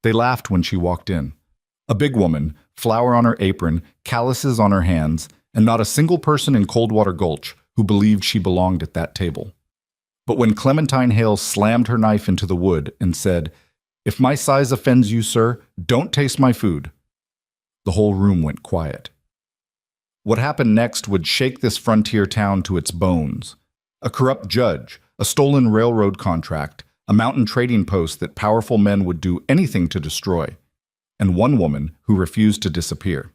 They laughed when she walked in. A big woman, flour on her apron, calluses on her hands, and not a single person in Coldwater Gulch who believed she belonged at that table. But when Clementine Hale slammed her knife into the wood and said, "If my size offends you, sir, don't taste my food," the whole room went quiet. What happened next would shake this frontier town to its bones. A corrupt judge, a stolen railroad contract, a mountain trading post that powerful men would do anything to destroy, and one woman who refused to disappear.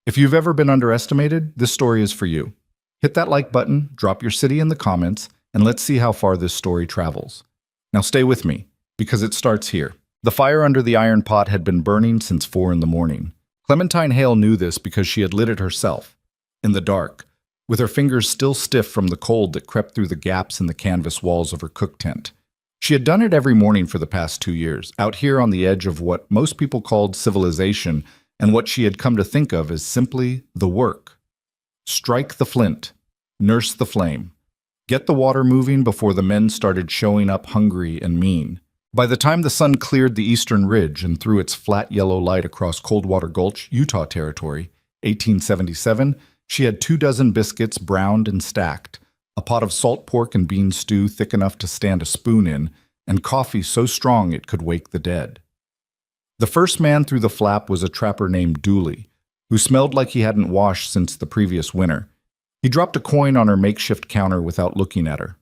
If you've ever been underestimated, this story is for you. Hit that like button, drop your city in the comments, and let's see how far this story travels. Now stay with me, because it starts here. The fire under the iron pot had been burning since 4 in the morning. Clementine Hale knew this because she had lit it herself, in the dark, with her fingers still stiff from the cold that crept through the gaps in the canvas walls of her cook tent. She had done it every morning for the past 2 years, out here on the edge of what most people called civilization and what she had come to think of as simply the work. Strike the flint, nurse the flame, get the water moving before the men started showing up hungry and mean. By the time the sun cleared the eastern ridge and threw its flat yellow light across Coldwater Gulch, Utah Territory, 1877, she had 24 biscuits browned and stacked, a pot of salt pork and bean stew thick enough to stand a spoon in, and coffee so strong it could wake the dead. The first man through the flap was a trapper named Dooley, who smelled like he hadn't washed since the previous winter. He dropped a coin on her makeshift counter without looking at her.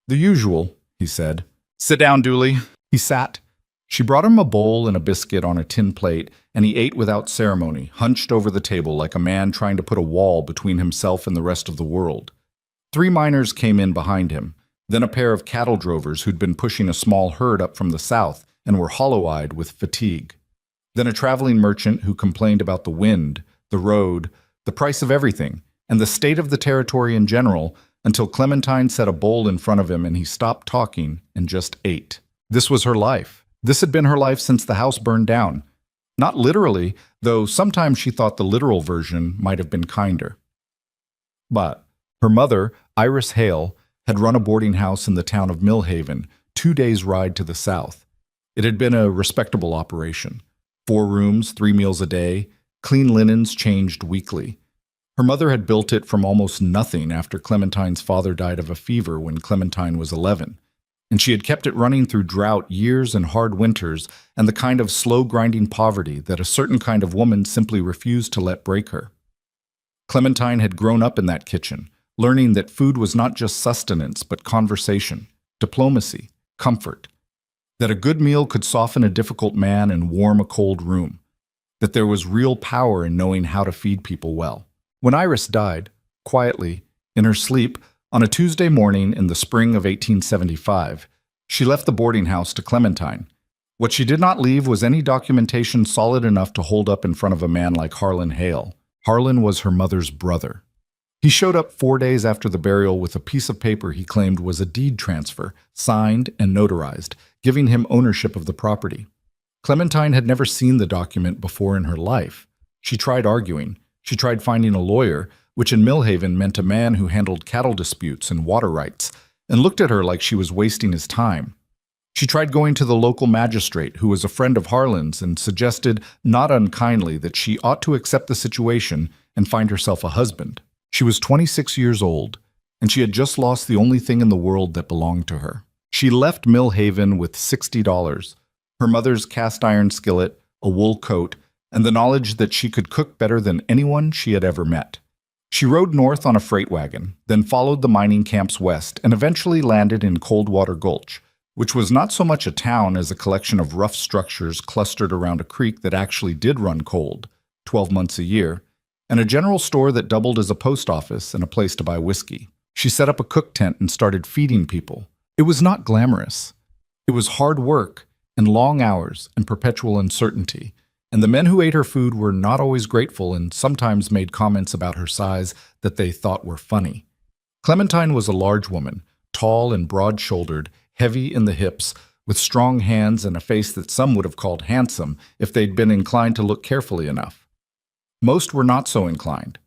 "The usual," he said. "Sit down, Dooley." He sat. She brought him a bowl and a biscuit on a tin plate, and he ate without ceremony, hunched over the table like a man trying to put a wall between himself and the rest of the world. 3 miners came in behind him, then a pair of cattle drovers who'd been pushing a small herd up from the south and were hollow-eyed with fatigue. Then a traveling merchant who complained about the wind, the road, the price of everything, and the state of the territory in general, until Clementine set a bowl in front of him and he stopped talking and just ate. This was her life. This had been her life since the house burned down. Not literally, though sometimes she thought the literal version might have been kinder. But her mother, Iris Hale, had run a boarding house in the town of Millhaven, 2 days' ride to the south. It had been a respectable operation. 4 rooms, 3 meals a day, clean linens changed weekly. Her mother had built it from almost nothing after Clementine's father died of a fever when Clementine was 11. And she had kept it running through drought, years, and hard winters, and the kind of slow-grinding poverty that a certain kind of woman simply refused to let break her. Clementine had grown up in that kitchen, learning that food was not just sustenance, but conversation, diplomacy, comfort. That a good meal could soften a difficult man and warm a cold room. That there was real power in knowing how to feed people well. When Iris died, quietly, in her sleep, on a Tuesday morning in the spring of 1875, she left the boarding house to Clementine. What she did not leave was any documentation solid enough to hold up in front of a man like Harlan Hale. Harlan was her mother's brother. He showed up 4 days after the burial with a piece of paper he claimed was a deed transfer, signed and notarized, giving him ownership of the property. Clementine had never seen the document before in her life. She tried arguing. She tried finding a lawyer, which in Millhaven meant a man who handled cattle disputes and water rights, and looked at her like she was wasting his time. She tried going to the local magistrate, who was a friend of Harlan's, and suggested, not unkindly, that she ought to accept the situation and find herself a husband. She was 26 years old, and she had just lost the only thing in the world that belonged to her. She left Millhaven with $60, her mother's cast-iron skillet, a wool coat, and the knowledge that she could cook better than anyone she had ever met. She rode north on a freight wagon, then followed the mining camps west, and eventually landed in Coldwater Gulch, which was not so much a town as a collection of rough structures clustered around a creek that actually did run cold, 12 months a year, and a general store that doubled as a post office and a place to buy whiskey. She set up a cook tent and started feeding people. It was not glamorous. It was hard work and long hours and perpetual uncertainty, and the men who ate her food were not always grateful and sometimes made comments about her size that they thought were funny. Clementine was a large woman, tall and broad-shouldered, heavy in the hips, with strong hands and a face that some would have called handsome if they'd been inclined to look carefully enough. Most were not so inclined.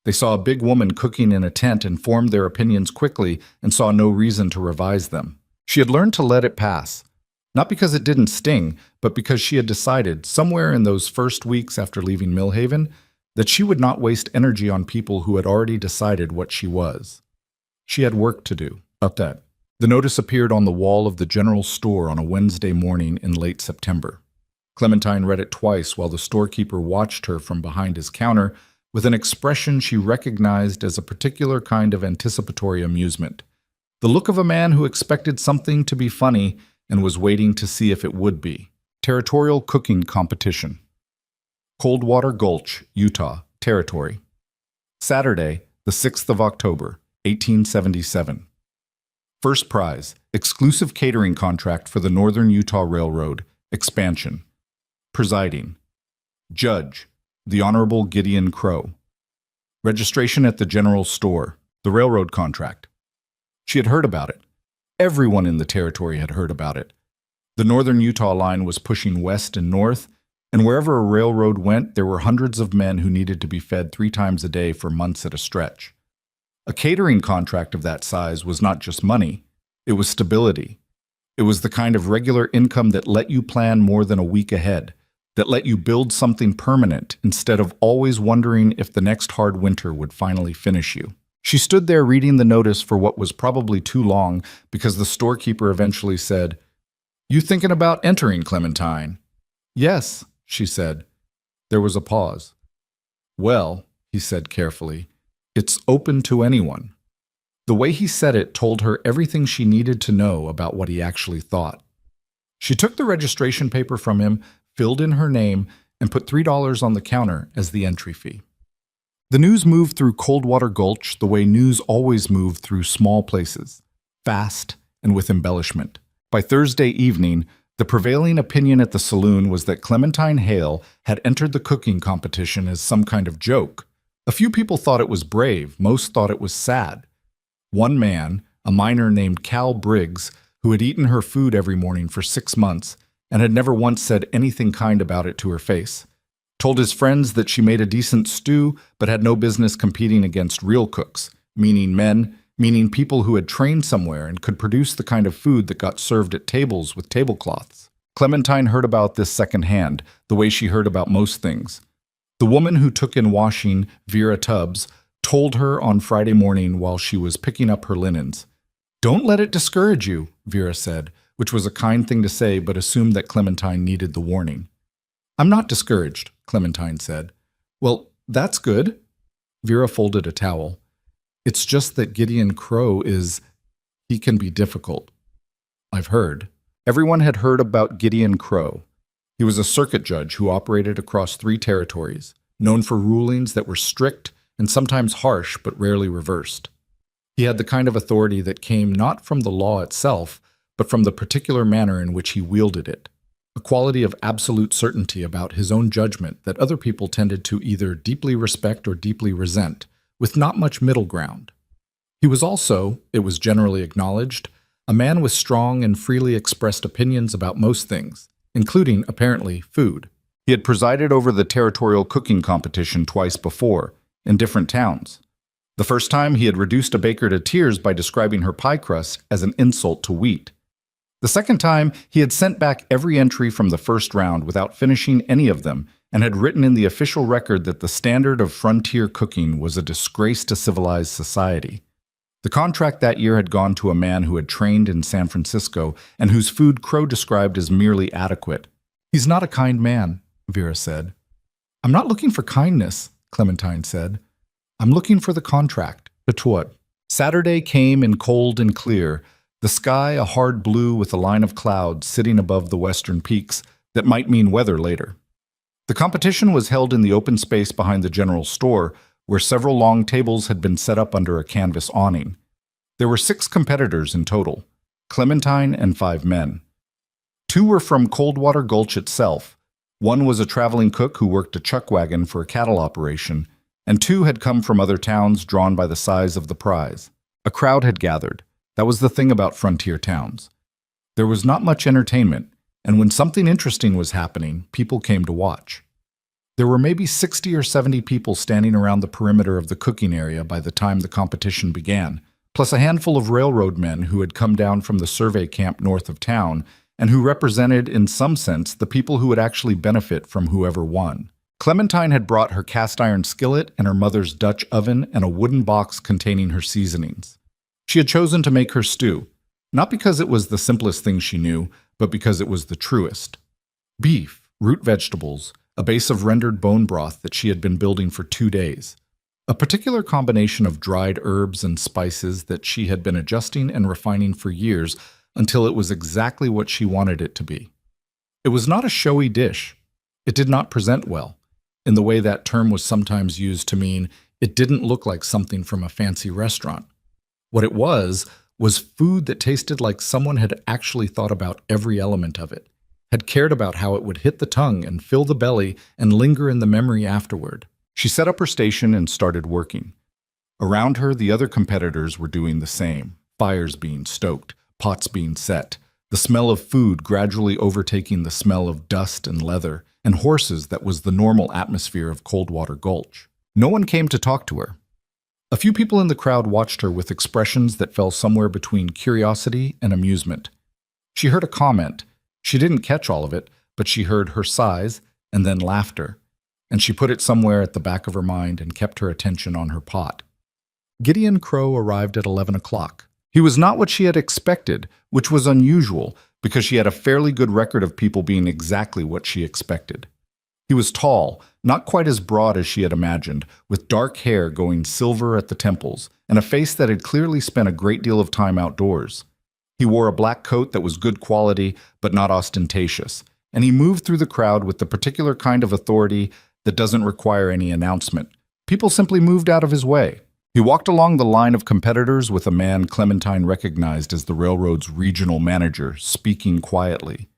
They saw a big woman cooking in a tent and formed their opinions quickly and saw no reason to revise them. She had learned to let it pass. Not because it didn't sting, but because she had decided, somewhere in those first weeks after leaving Millhaven, that she would not waste energy on people who had already decided what she was. She had work to do. About that. The notice appeared on the wall of the general store on a Wednesday morning in late September. Clementine read it twice while the storekeeper watched her from behind his counter with an expression she recognized as a particular kind of anticipatory amusement. The look of a man who expected something to be funny and was waiting to see if it would be. Territorial Cooking Competition. Coldwater Gulch, Utah, Territory. Saturday, the 6th of October, 1877. First prize, exclusive catering contract for the Northern Utah Railroad, expansion. Presiding. Judge, the Honorable Gideon Crow. Registration at the general store, the railroad contract. She had heard about it. Everyone in the territory had heard about it. The Northern Utah line was pushing west and north, and wherever a railroad went, there were hundreds of men who needed to be fed 3 times a day for months at a stretch. A catering contract of that size was not just money, it was stability. It was the kind of regular income that let you plan more than a week ahead, that let you build something permanent instead of always wondering if the next hard winter would finally finish you. She stood there reading the notice for what was probably too long because the storekeeper eventually said, "You thinking about entering, Clementine?" "Yes," she said. There was a pause. "Well," he said carefully, "it's open to anyone." The way he said it told her everything she needed to know about what he actually thought. She took the registration paper from him, filled in her name, and put $3 on the counter as the entry fee. The news moved through Coldwater Gulch the way news always moved through small places, fast and with embellishment. By Thursday evening, the prevailing opinion at the saloon was that Clementine Hale had entered the cooking competition as some kind of joke. A few people thought it was brave, most thought it was sad. One man, a miner named Cal Briggs, who had eaten her food every morning for 6 months and had never once said anything kind about it to her face, told his friends that she made a decent stew but had no business competing against real cooks, meaning people who had trained somewhere and could produce the kind of food that got served at tables with tablecloths. Clementine heard about this secondhand, the way she heard about most things. The woman who took in washing, Vera Tubbs, told her on Friday morning while she was picking up her linens. "Don't let it discourage you," Vera said, which was a kind thing to say but assumed that Clementine needed the warning. "I'm not discouraged," Clementine said. "Well, that's good." Vera folded a towel. "It's just that Gideon Crow he can be difficult." "I've heard." Everyone had heard about Gideon Crow. He was a circuit judge who operated across 3 territories, known for rulings that were strict and sometimes harsh but rarely reversed. He had the kind of authority that came not from the law itself, but from the particular manner in which he wielded it, a quality of absolute certainty about his own judgment that other people tended to either deeply respect or deeply resent, with not much middle ground. He was also, it was generally acknowledged, a man with strong and freely expressed opinions about most things, including, apparently, food. He had presided over the territorial cooking competition twice before, in different towns. The first time, he had reduced a baker to tears by describing her pie crust as an insult to wheat. The second time, he had sent back every entry from the first round without finishing any of them, and had written in the official record that the standard of frontier cooking was a disgrace to civilized society. The contract that year had gone to a man who had trained in San Francisco and whose food Crow described as merely adequate. "He's not a kind man," Vera said. "I'm not looking for kindness," Clementine said. "I'm looking for the contract." Petwood. Saturday came in cold and clear, the sky a hard blue with a line of clouds sitting above the western peaks that might mean weather later. The competition was held in the open space behind the general store, where several long tables had been set up under a canvas awning. There were 6 competitors in total, Clementine and 5 men. 2 were from Coldwater Gulch itself. One was a traveling cook who worked a chuck wagon for a cattle operation, and 2 had come from other towns drawn by the size of the prize. A crowd had gathered. That was the thing about frontier towns. There was not much entertainment, and when something interesting was happening, people came to watch. There were maybe 60 or 70 people standing around the perimeter of the cooking area by the time the competition began, plus a handful of railroad men who had come down from the survey camp north of town and who represented, in some sense, the people who would actually benefit from whoever won. Clementine had brought her cast iron skillet and her mother's Dutch oven and a wooden box containing her seasonings. She had chosen to make her stew, not because it was the simplest thing she knew, but because it was the truest. Beef, root vegetables, a base of rendered bone broth that she had been building for 2 days. A particular combination of dried herbs and spices that she had been adjusting and refining for years until it was exactly what she wanted it to be. It was not a showy dish. It did not present well, in the way that term was sometimes used to mean it didn't look like something from a fancy restaurant. What it was food that tasted like someone had actually thought about every element of it, had cared about how it would hit the tongue and fill the belly and linger in the memory afterward. She set up her station and started working. Around her, the other competitors were doing the same, fires being stoked, pots being set, the smell of food gradually overtaking the smell of dust and leather, and horses that was the normal atmosphere of Coldwater Gulch. No one came to talk to her. A few people in the crowd watched her with expressions that fell somewhere between curiosity and amusement. She heard a comment. She didn't catch all of it, but she heard her sighs and then laughter, and she put it somewhere at the back of her mind and kept her attention on her pot. Gideon Crow arrived at 11 o'clock. He was not what she had expected, which was unusual because she had a fairly good record of people being exactly what she expected. He was tall, not quite as broad as she had imagined, with dark hair going silver at the temples, and a face that had clearly spent a great deal of time outdoors. He wore a black coat that was good quality, but not ostentatious, and he moved through the crowd with the particular kind of authority that doesn't require any announcement. People simply moved out of his way. He walked along the line of competitors with a man Clementine recognized as the railroad's regional manager, speaking quietly.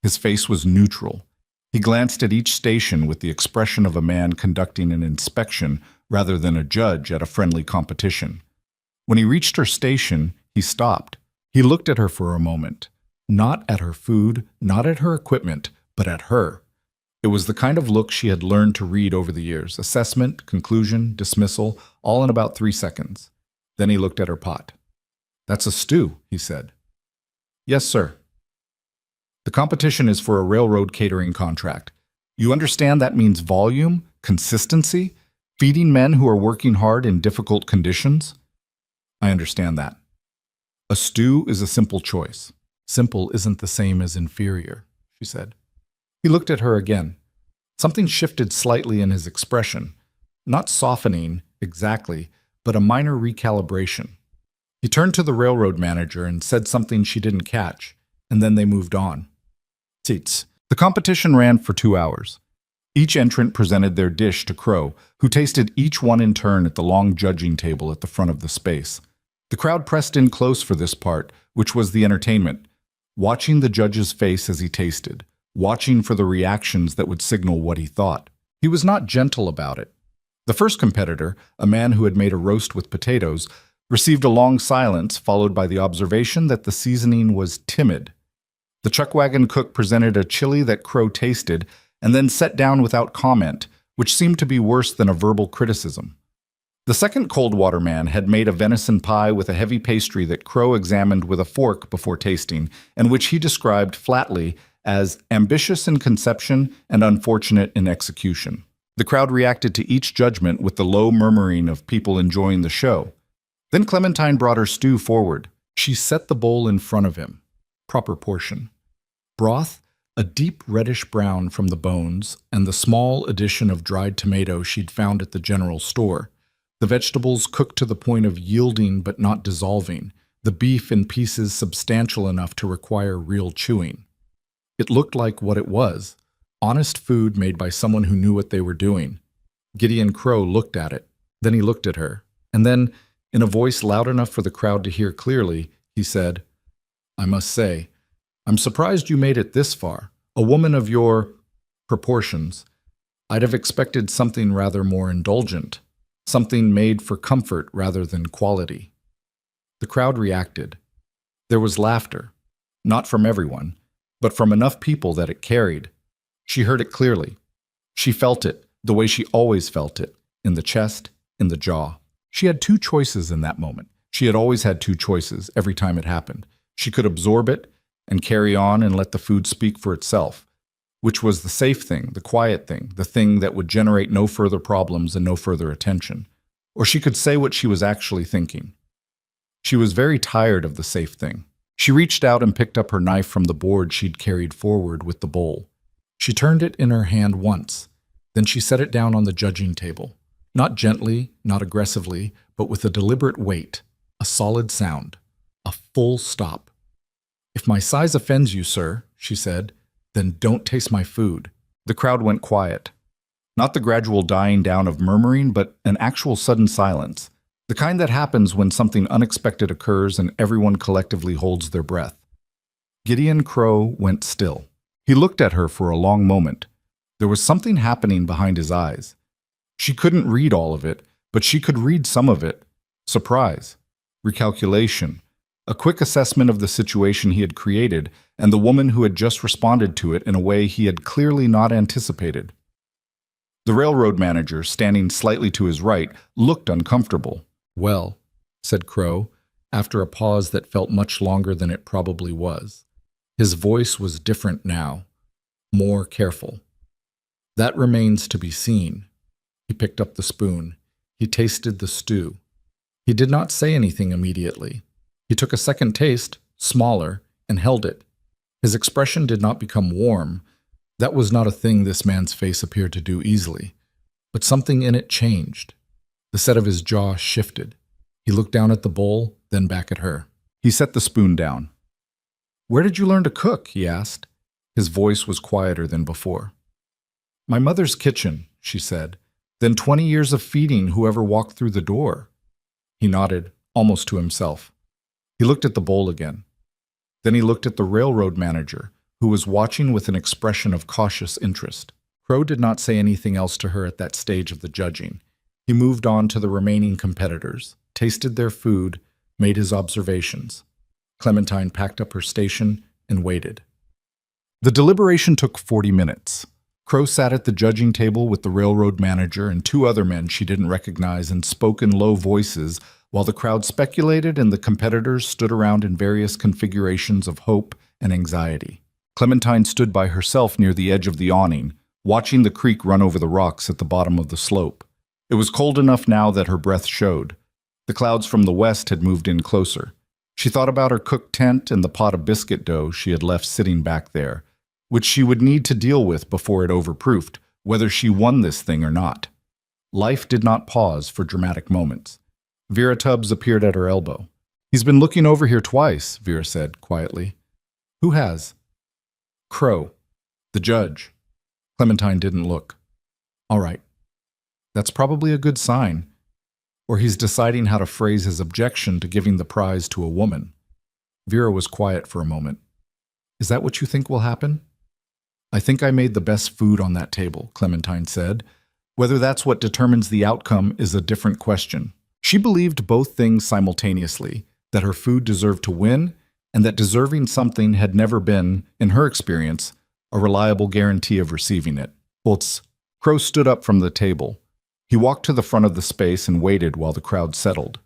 His face was neutral. He glanced at each station with the expression of a man conducting an inspection rather than a judge at a friendly competition. When he reached her station, he stopped. He looked at her for a moment, not at her food, not at her equipment, but at her. It was the kind of look she had learned to read over the years, assessment, conclusion, dismissal, all in about 3 seconds. Then he looked at her pot. "That's a stew," he said. "Yes, sir." "The competition is for a railroad catering contract. You understand that means volume, consistency, feeding men who are working hard in difficult conditions?" "I understand that." "A stew is a simple choice. Simple isn't the same as inferior," she said. He looked at her again. Something shifted slightly in his expression, not softening exactly, but a minor recalibration. He turned to the railroad manager and said something she didn't catch, and then they moved on. Seats. The competition ran for 2 hours. Each entrant presented their dish to Crow, who tasted each one in turn at the long judging table at the front of the space. The crowd pressed in close for this part, which was the entertainment, watching the judge's face as he tasted, watching for the reactions that would signal what he thought. He was not gentle about it. The first competitor, a man who had made a roast with potatoes, received a long silence followed by the observation that the seasoning was timid. The chuckwagon cook presented a chili that Crow tasted and then sat down without comment, which seemed to be worse than a verbal criticism. The second Coldwater man had made a venison pie with a heavy pastry that Crow examined with a fork before tasting, and which he described flatly as ambitious in conception and unfortunate in execution. The crowd reacted to each judgment with the low murmuring of people enjoying the show. Then Clementine brought her stew forward. She set the bowl in front of him. Proper portion. Broth, a deep reddish brown from the bones, and the small addition of dried tomato she'd found at the general store. The vegetables cooked to the point of yielding but not dissolving. The beef in pieces substantial enough to require real chewing. It looked like what it was, honest food made by someone who knew what they were doing. Gideon Crow looked at it. Then he looked at her. And then, in a voice loud enough for the crowd to hear clearly, he said, "I must say, I'm surprised you made it this far. A woman of your proportions. I'd have expected something rather more indulgent, something made for comfort rather than quality." The crowd reacted. There was laughter, not from everyone, but from enough people that it carried. She heard it clearly. She felt it, the way she always felt it, in the chest, in the jaw. She had 2 choices in that moment. She had always had 2 choices every time it happened. She could absorb it, and carry on and let the food speak for itself, which was the safe thing, the quiet thing, the thing that would generate no further problems and no further attention. Or she could say what she was actually thinking. She was very tired of the safe thing. She reached out and picked up her knife from the board she'd carried forward with the bowl. She turned it in her hand once, then she set it down on the judging table. Not gently, not aggressively, but with a deliberate weight, a solid sound, a full stop. "If my size offends you, sir," she said, "then don't taste my food." The crowd went quiet. Not the gradual dying down of murmuring, but an actual sudden silence. The kind that happens when something unexpected occurs and everyone collectively holds their breath. Gideon Crow went still. He looked at her for a long moment. There was something happening behind his eyes. She couldn't read all of it, but she could read some of it. Surprise, recalculation, a quick assessment of the situation he had created and the woman who had just responded to it in a way he had clearly not anticipated. The railroad manager, standing slightly to his right, looked uncomfortable. "Well," said Crow, after a pause that felt much longer than it probably was. His voice was different now, more careful. "That remains to be seen." He picked up the spoon. He tasted the stew. He did not say anything immediately. He took a second taste, smaller, and held it. His expression did not become warm. That was not a thing this man's face appeared to do easily. But something in it changed. The set of his jaw shifted. He looked down at the bowl, then back at her. He set the spoon down. "Where did you learn to cook?" he asked. His voice was quieter than before. "My mother's kitchen," she said. "Then 20 years of feeding whoever walked through the door." He nodded, almost to himself. He looked at the bowl again. Then he looked at the railroad manager, who was watching with an expression of cautious interest. Crow did not say anything else to her at that stage of the judging. He moved on to the remaining competitors, tasted their food, made his observations. Clementine packed up her station and waited. The deliberation took 40 minutes. Crow sat at the judging table with the railroad manager and 2 other men she didn't recognize and spoke in low voices while the crowd speculated and the competitors stood around in various configurations of hope and anxiety. Clementine stood by herself near the edge of the awning, watching the creek run over the rocks at the bottom of the slope. It was cold enough now that her breath showed. The clouds from the west had moved in closer. She thought about her cooked tent and the pot of biscuit dough she had left sitting back there, which she would need to deal with before it overproofed, whether she won this thing or not. Life did not pause for dramatic moments. Vera Tubbs appeared at her elbow. "He's been looking over here twice," Vera said quietly. "Who has?" "Crow, the judge." Clementine didn't look. "All right. That's probably a good sign. Or he's deciding how to phrase his objection to giving the prize to a woman." Vera was quiet for a moment. "Is that what you think will happen?" "I think I made the best food on that table," Clementine said. "Whether that's what determines the outcome is a different question." She believed both things simultaneously, that her food deserved to win, and that deserving something had never been, in her experience, a reliable guarantee of receiving it. Holtz. Crow stood up from the table. He walked to the front of the space and waited while the crowd settled.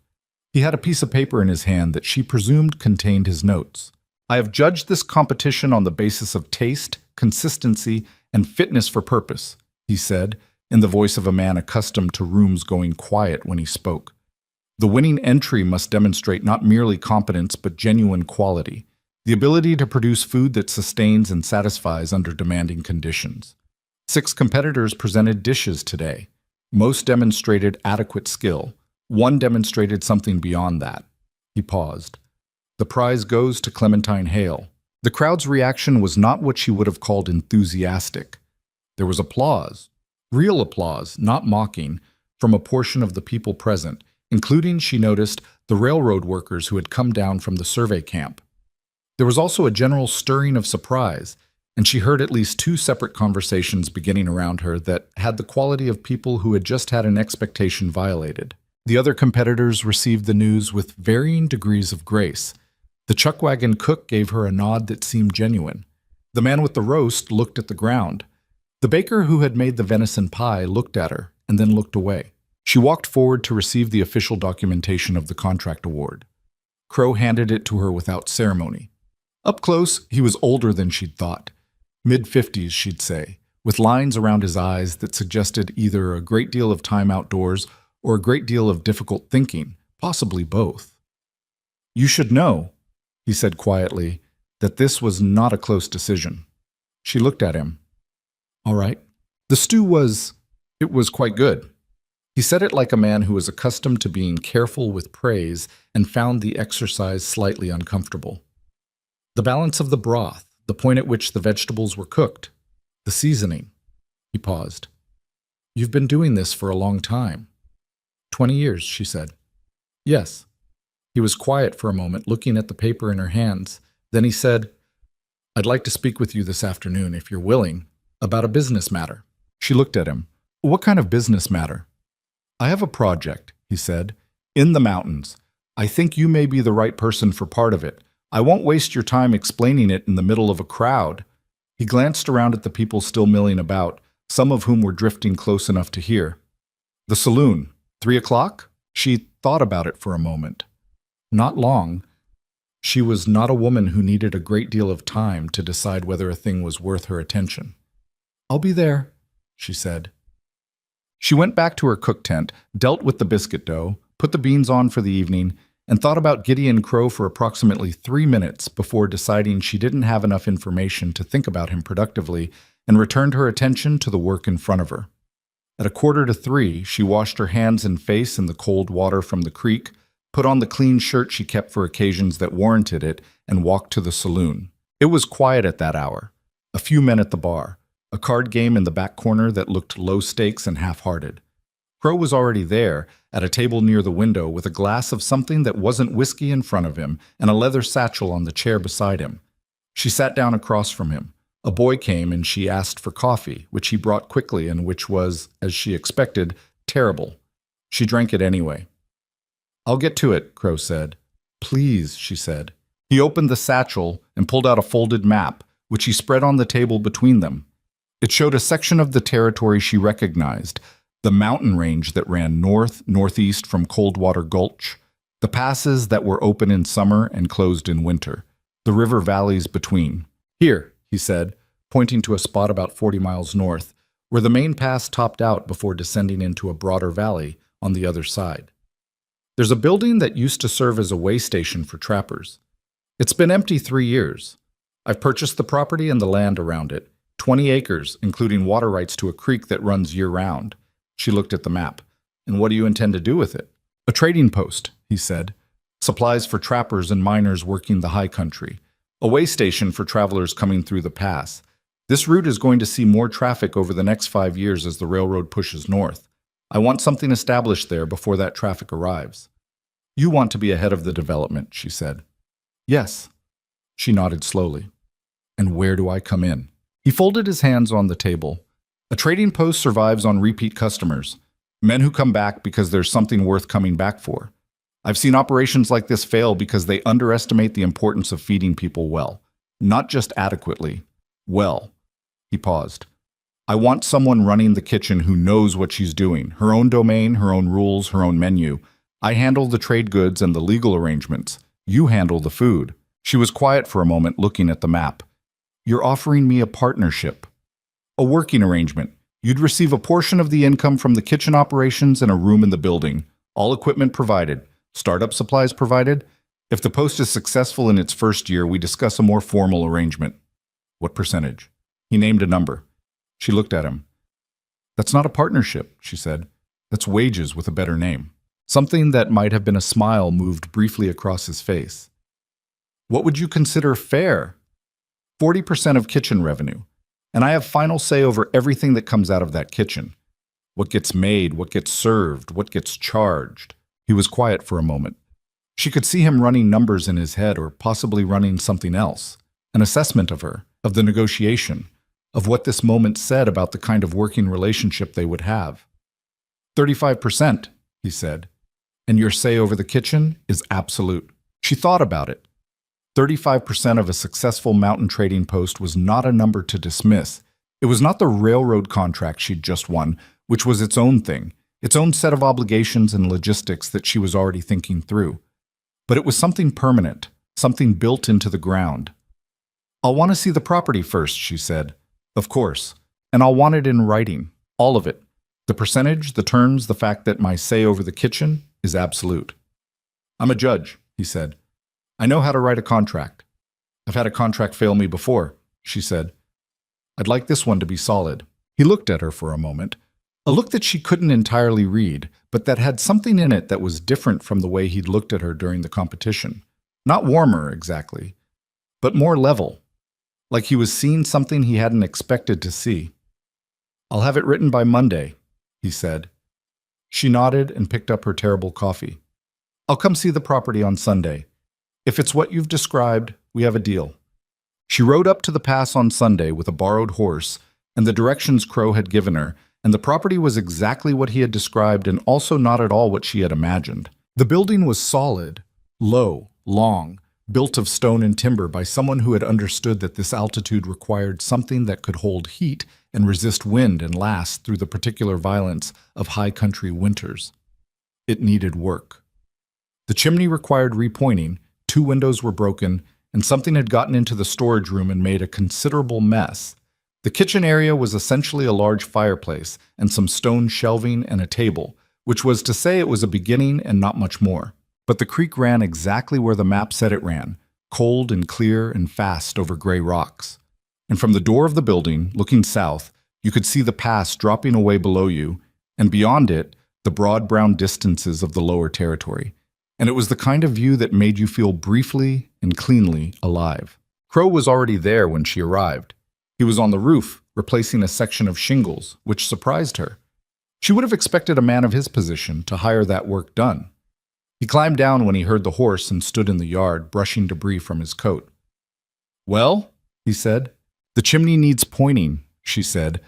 He had a piece of paper in his hand that she presumed contained his notes. "I have judged this competition on the basis of taste, consistency, and fitness for purpose," he said, in the voice of a man accustomed to rooms going quiet when he spoke. "The winning entry must demonstrate not merely competence but genuine quality, the ability to produce food that sustains and satisfies under demanding conditions. 6 competitors presented dishes today. Most demonstrated adequate skill. 1 demonstrated something beyond that." He paused. "The prize goes to Clementine Hale." The crowd's reaction was not what she would have called enthusiastic. There was applause, real applause, not mocking, from a portion of the people present, including, she noticed, the railroad workers who had come down from the survey camp. There was also a general stirring of surprise, and she heard at least 2 separate conversations beginning around her that had the quality of people who had just had an expectation violated. The other competitors received the news with varying degrees of grace. The chuckwagon cook gave her a nod that seemed genuine. The man with the roast looked at the ground. The baker who had made the venison pie looked at her and then looked away. She walked forward to receive the official documentation of the contract award. Crow handed it to her without ceremony. Up close, he was older than she'd thought. Mid-50s, she'd say, with lines around his eyes that suggested either a great deal of time outdoors or a great deal of difficult thinking, possibly both. "You should know," he said quietly, "that this was not a close decision." She looked at him. "All right." The stew was quite good. He said it like a man who was accustomed to being careful with praise and found the exercise slightly uncomfortable. The balance of the broth, the point at which the vegetables were cooked, the seasoning. He paused. "You've been doing this for a long time." 20 years, she said. "Yes." He was quiet for a moment, looking at the paper in her hands. Then he said, "I'd like to speak with you this afternoon, if you're willing, about a business matter." She looked at him. "What kind of business matter?" "I have a project," he said, "in the mountains. I think you may be the right person for part of it. I won't waste your time explaining it in the middle of a crowd." He glanced around at the people still milling about, some of whom were drifting close enough to hear. "The saloon, 3 o'clock?" She thought about it for a moment. Not long. She was not a woman who needed a great deal of time to decide whether a thing was worth her attention. "I'll be there," she said. She went back to her cook tent, dealt with the biscuit dough, put the beans on for the evening, and thought about Gideon Crow for approximately 3 minutes before deciding she didn't have enough information to think about him productively and returned her attention to the work in front of her. At 2:45, she washed her hands and face in the cold water from the creek, put on the clean shirt she kept for occasions that warranted it, and walked to the saloon. It was quiet at that hour. A few men at the bar, a card game in the back corner that looked low stakes and half-hearted. Crow was already there, at a table near the window with a glass of something that wasn't whiskey in front of him and a leather satchel on the chair beside him. She sat down across from him. A boy came and she asked for coffee, which he brought quickly and which was, as she expected, terrible. She drank it anyway. "I'll get to it," Crow said. "Please," she said. He opened the satchel and pulled out a folded map, which he spread on the table between them. It showed a section of the territory she recognized, the mountain range that ran northeast from Coldwater Gulch, the passes that were open in summer and closed in winter, the river valleys between. "Here," he said, pointing to a spot about 40 miles north, where the main pass topped out before descending into a broader valley on the other side. "There's a building that used to serve as a way station for trappers. It's been empty 3 years. I've purchased the property and the land around it, 20 acres, including water rights to a creek that runs year-round." She looked at the map. "And what do you intend to do with it?" "A trading post," he said. "Supplies for trappers and miners working the high country. A way station for travelers coming through the pass. This route is going to see more traffic over the next 5 years as the railroad pushes north. I want something established there before that traffic arrives." "You want to be ahead of the development," she said. "Yes." She nodded slowly. "And where do I come in?" He folded his hands on the table. "A trading post survives on repeat customers, men who come back because there's something worth coming back for. I've seen operations like this fail because they underestimate the importance of feeding people well, not just adequately, well." He paused. "I want someone running the kitchen who knows what she's doing, her own domain, her own rules, her own menu. I handle the trade goods and the legal arrangements. You handle the food." She was quiet for a moment, looking at the map. "You're offering me a partnership. A working arrangement. You'd receive a portion of the income from the kitchen operations and a room in the building. All equipment provided. Startup supplies provided. If the post is successful in its first year, we discuss a more formal arrangement." "What percentage?" He named a number. She looked at him. "That's not a partnership," she said. "That's wages with a better name." Something that might have been a smile moved briefly across his face. "What would you consider fair?" 40% of kitchen revenue. And I have final say over everything that comes out of that kitchen. What gets made, what gets served, what gets charged. He was quiet for a moment. She could see him running numbers in his head or possibly running something else. An assessment of her, of the negotiation, of what this moment said about the kind of working relationship they would have. 35%, he said. And your say over the kitchen is absolute. She thought about it. 35% of a successful mountain trading post was not a number to dismiss. It was not the railroad contract she'd just won, which was its own thing, its own set of obligations and logistics that she was already thinking through. But it was something permanent, something built into the ground. I'll want to see the property first, she said. Of course. And I'll want it in writing. All of it. The percentage, the terms, the fact that my say over the kitchen is absolute. I'm a judge, he said. I know how to write a contract. I've had a contract fail me before, she said. I'd like this one to be solid. He looked at her for a moment, a look that she couldn't entirely read, but that had something in it that was different from the way he'd looked at her during the competition. Not warmer, exactly, but more level, like he was seeing something he hadn't expected to see. I'll have it written by Monday, he said. She nodded and picked up her terrible coffee. I'll come see the property on Sunday. If it's what you've described, we have a deal. She rode up to the pass on Sunday with a borrowed horse and the directions Crow had given her, and the property was exactly what he had described and also not at all what she had imagined. The building was solid, low, long, built of stone and timber by someone who had understood that this altitude required something that could hold heat and resist wind and last through the particular violence of high country winters. It needed work. The chimney required repointing, 2 windows were broken, and something had gotten into the storage room and made a considerable mess. The kitchen area was essentially a large fireplace and some stone shelving and a table, which was to say it was a beginning and not much more. But the creek ran exactly where the map said it ran, cold and clear and fast over gray rocks. And from the door of the building, looking south, you could see the pass dropping away below you, and beyond it, the broad brown distances of the lower territory. And it was the kind of view that made you feel briefly and cleanly alive. Crow was already there when she arrived. He was on the roof, replacing a section of shingles, which surprised her. She would have expected a man of his position to hire that work done. He climbed down when he heard the horse and stood in the yard, brushing debris from his coat. Well, he said. The chimney needs pointing, she said.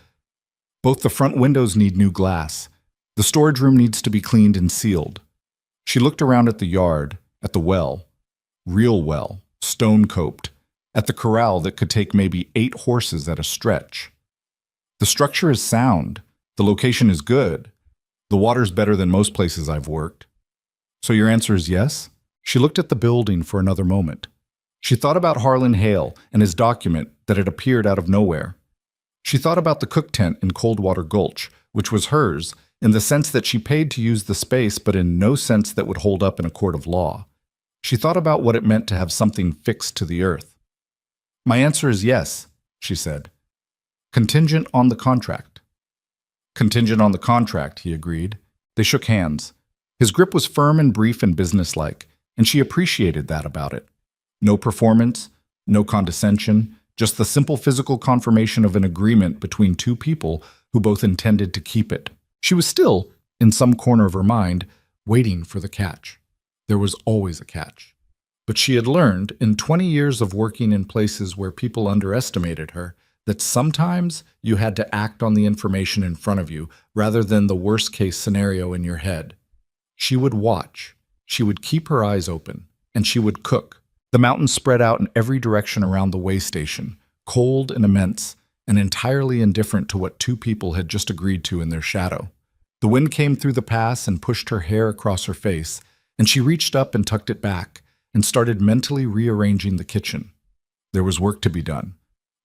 Both the front windows need new glass. The storage room needs to be cleaned and sealed. She looked around at the yard, at the well, real well, stone-coped, at the corral that could take maybe 8 horses at a stretch. The structure is sound. The location is good. The water's better than most places I've worked. So your answer is yes? She looked at the building for another moment. She thought about Harlan Hale and his document that had appeared out of nowhere. She thought about the cook tent in Coldwater Gulch, which was hers, in the sense that she paid to use the space, but in no sense that would hold up in a court of law. She thought about what it meant to have something fixed to the earth. My answer is yes, she said. Contingent on the contract. Contingent on the contract, he agreed. They shook hands. His grip was firm and brief and businesslike, and she appreciated that about it. No performance, no condescension, just the simple physical confirmation of an agreement between 2 people who both intended to keep it. She was still, in some corner of her mind, waiting for the catch. There was always a catch. But she had learned, in 20 years of working in places where people underestimated her, that sometimes you had to act on the information in front of you rather than the worst-case scenario in your head. She would watch. She would keep her eyes open. And she would cook. The mountains spread out in every direction around the way station, cold and immense, and entirely indifferent to what 2 people had just agreed to in their shadow. The wind came through the pass and pushed her hair across her face, and she reached up and tucked it back, and started mentally rearranging the kitchen. There was work to be done.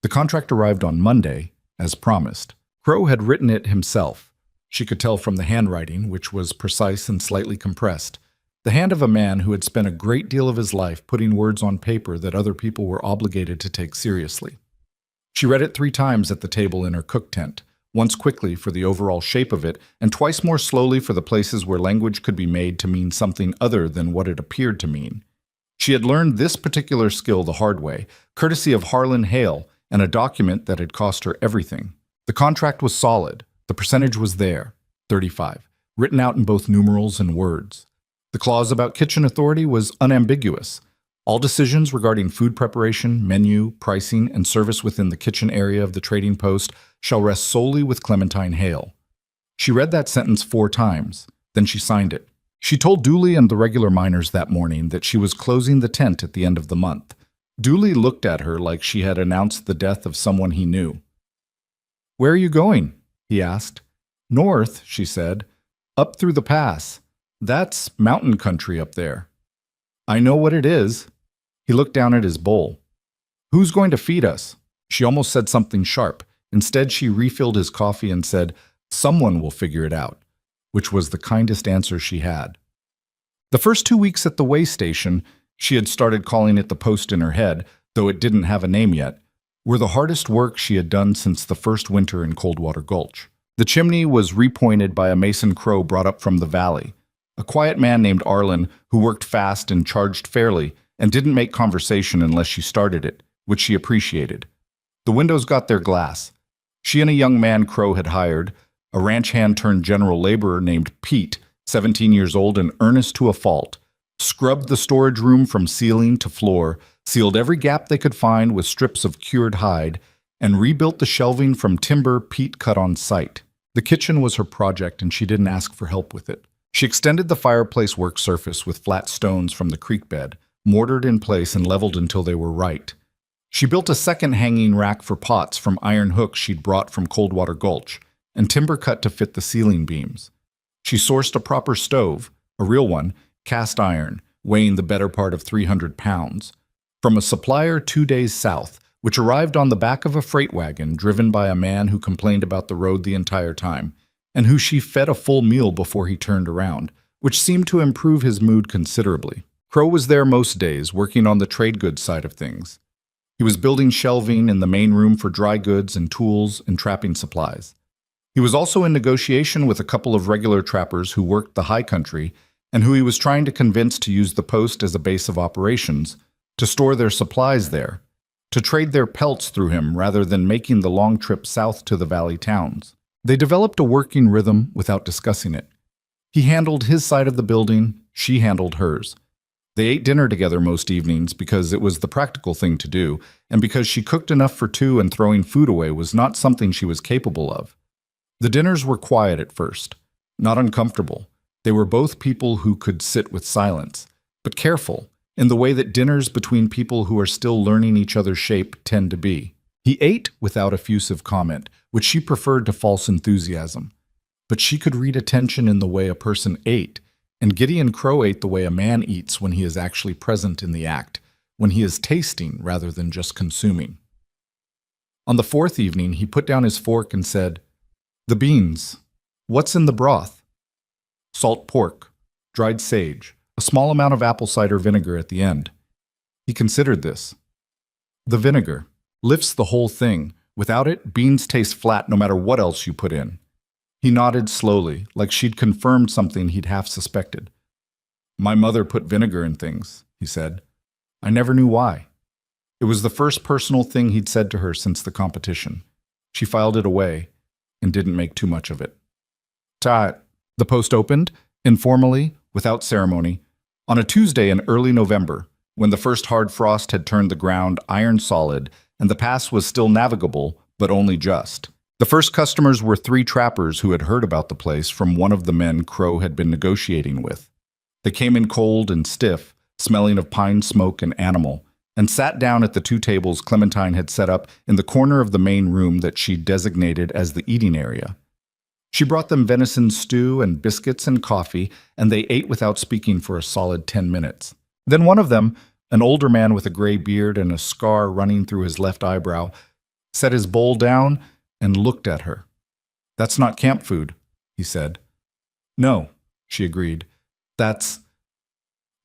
The contract arrived on Monday, as promised. Crow had written it himself. She could tell from the handwriting, which was precise and slightly compressed, the hand of a man who had spent a great deal of his life putting words on paper that other people were obligated to take seriously. She read it 3 times at the table in her cook tent, once quickly for the overall shape of it, and twice more slowly for the places where language could be made to mean something other than what it appeared to mean. She had learned this particular skill the hard way, courtesy of Harlan Hale, and a document that had cost her everything. The contract was solid. The percentage was there, 35, written out in both numerals and words. The clause about kitchen authority was unambiguous. All decisions regarding food preparation, menu, pricing, and service within the kitchen area of the trading post shall rest solely with Clementine Hale. She read that sentence 4 times, then she signed it. She told Dooley and the regular miners that morning that she was closing the tent at the end of the month. Dooley looked at her like she had announced the death of someone he knew. "Where are you going?" he asked. "North," she said. "Up through the pass. That's mountain country up there." "I know what it is." He looked down at his bowl. Who's going to feed us? She almost said something sharp. Instead, she refilled his coffee and said, someone will figure it out, which was the kindest answer she had. The first 2 weeks at the way station, she had started calling it the post in her head, though it didn't have a name yet, were the hardest work she had done since the first winter in Coldwater Gulch. The chimney was repointed by a mason crow brought up from the valley, a quiet man named Arlen who worked fast and charged fairly and didn't make conversation unless she started it, which she appreciated. The windows got their glass. She and a young man Crow had hired, a ranch hand turned general laborer named Pete, 17 years old and earnest to a fault, scrubbed the storage room from ceiling to floor, sealed every gap they could find with strips of cured hide, and rebuilt the shelving from timber Pete cut on site. The kitchen was her project, and she didn't ask for help with it. She extended the fireplace work surface with flat stones from the creek bed, mortared in place and leveled until they were right. She built a second hanging rack for pots from iron hooks she'd brought from Coldwater Gulch, and timber cut to fit the ceiling beams. She sourced a proper stove, a real one, cast iron, weighing the better part of 300 pounds, from a supplier 2 days south, which arrived on the back of a freight wagon driven by a man who complained about the road the entire time, and who she fed a full meal before he turned around, which seemed to improve his mood considerably. Crow was there most days, working on the trade goods side of things. He was building shelving in the main room for dry goods and tools and trapping supplies. He was also in negotiation with a couple of regular trappers who worked the high country and who he was trying to convince to use the post as a base of operations, to store their supplies there, to trade their pelts through him rather than making the long trip south to the valley towns. They developed a working rhythm without discussing it. He handled his side of the building, she handled hers. They ate dinner together most evenings because it was the practical thing to do, and because she cooked enough for two and throwing food away was not something she was capable of. The dinners were quiet at first, not uncomfortable. They were both people who could sit with silence, but careful, in the way that dinners between people who are still learning each other's shape tend to be. He ate without effusive comment, which she preferred to false enthusiasm. But she could read attention in the way a person ate, and Gideon Crow ate the way a man eats when he is actually present in the act, when he is tasting rather than just consuming. On the fourth evening, he put down his fork and said, "The beans. What's in the broth?" "Salt pork, dried sage, a small amount of apple cider vinegar at the end." He considered this. "The vinegar lifts the whole thing. Without it, beans taste flat no matter what else you put in." He nodded slowly, like she'd confirmed something he'd half suspected. "My mother put vinegar in things," he said. "I never knew why." It was the first personal thing he'd said to her since the competition. She filed it away and didn't make too much of it. "Ta." The post opened, informally, without ceremony, on a Tuesday in early November, when the first hard frost had turned the ground iron solid and the pass was still navigable, but only just. The first customers were 3 trappers who had heard about the place from one of the men Crow had been negotiating with. They came in cold and stiff, smelling of pine smoke and animal, and sat down at the 2 tables Clementine had set up in the corner of the main room that she designated as the eating area. She brought them venison stew and biscuits and coffee, and they ate without speaking for a solid 10 minutes. Then one of them, an older man with a gray beard and a scar running through his left eyebrow, set his bowl down and looked at her. "That's not camp food," he said. "No," she agreed. "That's—"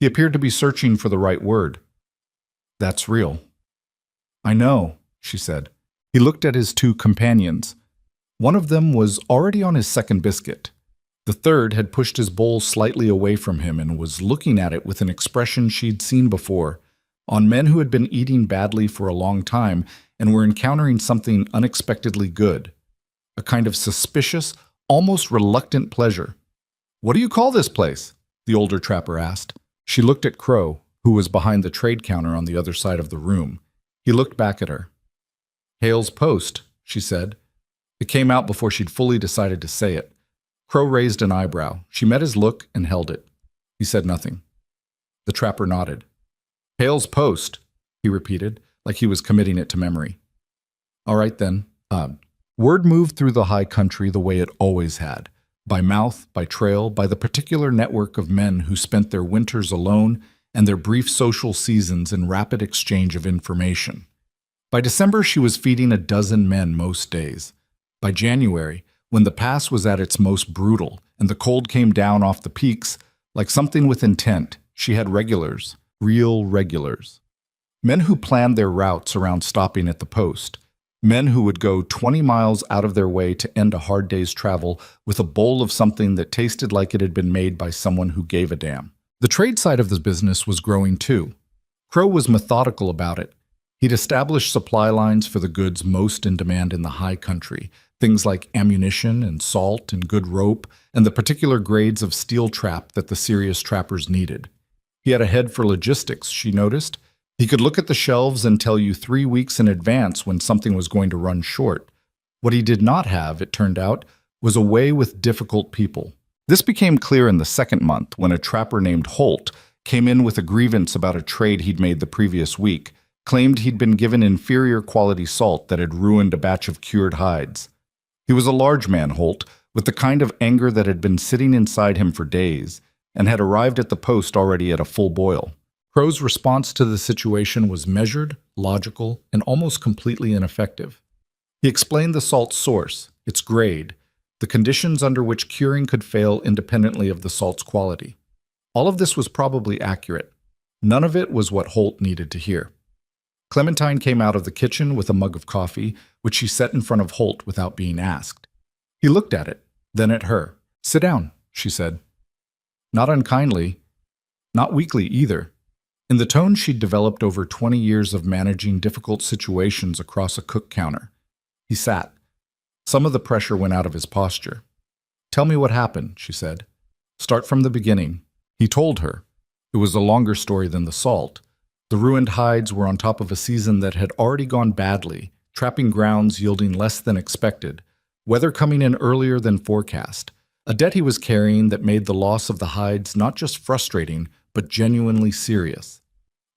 He appeared to be searching for the right word. "That's real." "I know," she said. He looked at his 2 companions. One of them was already on his second biscuit. The third had pushed his bowl slightly away from him and was looking at it with an expression she'd seen before, on men who had been eating badly for a long time and were encountering something unexpectedly good. A kind of suspicious, almost reluctant pleasure. "What do you call this place?" the older trapper asked. She looked at Crow, who was behind the trade counter on the other side of the room. He looked back at her. "Hale's Post," she said. It came out before she'd fully decided to say it. Crow raised an eyebrow. She met his look and held it. He said nothing. The trapper nodded. "Hale's Post," he repeated, like he was committing it to memory. "All right then." Word moved through the high country the way it always had, by mouth, by trail, by the particular network of men who spent their winters alone and their brief social seasons in rapid exchange of information. By December, she was feeding a dozen men most days. By January, when the pass was at its most brutal and the cold came down off the peaks, like something with intent, she had regulars, real regulars. Men who planned their routes around stopping at the post. Men who would go 20 miles out of their way to end a hard day's travel with a bowl of something that tasted like it had been made by someone who gave a damn. The trade side of the business was growing too. Crow was methodical about it. He'd established supply lines for the goods most in demand in the high country, things like ammunition and salt and good rope and the particular grades of steel trap that the serious trappers needed. He had a head for logistics, she noticed. He could look at the shelves and tell you 3 weeks in advance when something was going to run short. What he did not have, it turned out, was a way with difficult people. This became clear in the second month when a trapper named Holt came in with a grievance about a trade he'd made the previous week, claimed he'd been given inferior quality salt that had ruined a batch of cured hides. He was a large man, Holt, with the kind of anger that had been sitting inside him for days, and had arrived at the post already at a full boil. Crow's response to the situation was measured, logical, and almost completely ineffective. He explained the salt's source, its grade, the conditions under which curing could fail independently of the salt's quality. All of this was probably accurate. None of it was what Holt needed to hear. Clementine came out of the kitchen with a mug of coffee, which she set in front of Holt without being asked. He looked at it, then at her. "Sit down," she said. Not unkindly, not weakly either. In the tone she'd developed over 20 years of managing difficult situations across a cook counter. He sat. Some of the pressure went out of his posture. "Tell me what happened," she said. "Start from the beginning." He told her. It was a longer story than the salt. The ruined hides were on top of a season that had already gone badly, trapping grounds yielding less than expected, weather coming in earlier than forecast, a debt he was carrying that made the loss of the hides not just frustrating, but genuinely serious.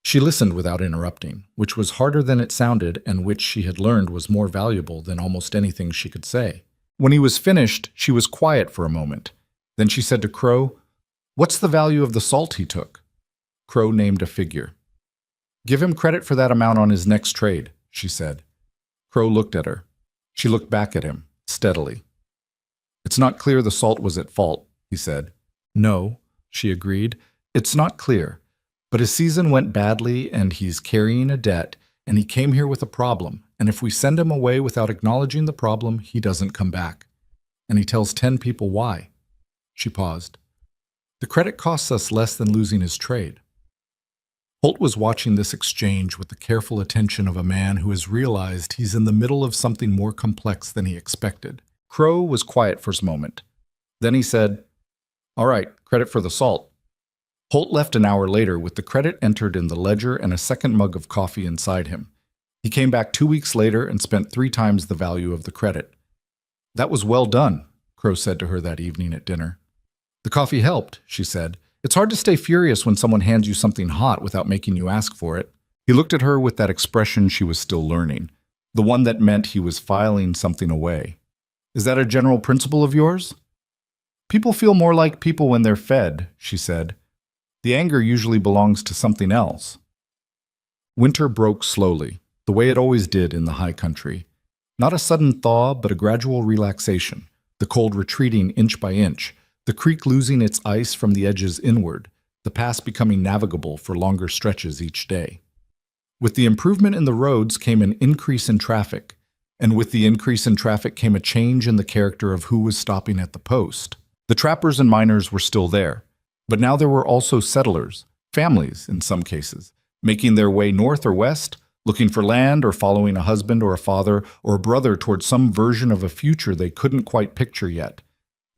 She listened without interrupting, which was harder than it sounded and which she had learned was more valuable than almost anything she could say. When he was finished, she was quiet for a moment. Then she said to Crow, "What's the value of the salt he took?" Crow named a figure. "Give him credit for that amount on his next trade," she said. Crow looked at her. She looked back at him, steadily. "It's not clear the salt was at fault," he said. "No," she agreed. "It's not clear. But his season went badly, and he's carrying a debt, and he came here with a problem, and if we send him away without acknowledging the problem, he doesn't come back. And he tells 10 people why." She paused. "The credit costs us less than losing his trade." Holt was watching this exchange with the careful attention of a man who has realized he's in the middle of something more complex than he expected. Crow was quiet for a moment. Then he said, "All right, credit for the salt." Holt left an hour later with the credit entered in the ledger and a second mug of coffee inside him. He came back 2 weeks later and spent 3 times the value of the credit. "That was well done," Crow said to her that evening at dinner. "The coffee helped," she said. "It's hard to stay furious when someone hands you something hot without making you ask for it." He looked at her with that expression she was still learning, the one that meant he was filing something away. "Is that a general principle of yours?" "People feel more like people when they're fed," she said. "The anger usually belongs to something else." Winter broke slowly, the way it always did in the high country. Not a sudden thaw, but a gradual relaxation, the cold retreating inch by inch, the creek losing its ice from the edges inward, the pass becoming navigable for longer stretches each day. With the improvement in the roads came an increase in traffic, and with the increase in traffic came a change in the character of who was stopping at the post. The trappers and miners were still there. But now there were also settlers, families in some cases, making their way north or west, looking for land or following a husband or a father or a brother towards some version of a future they couldn't quite picture yet.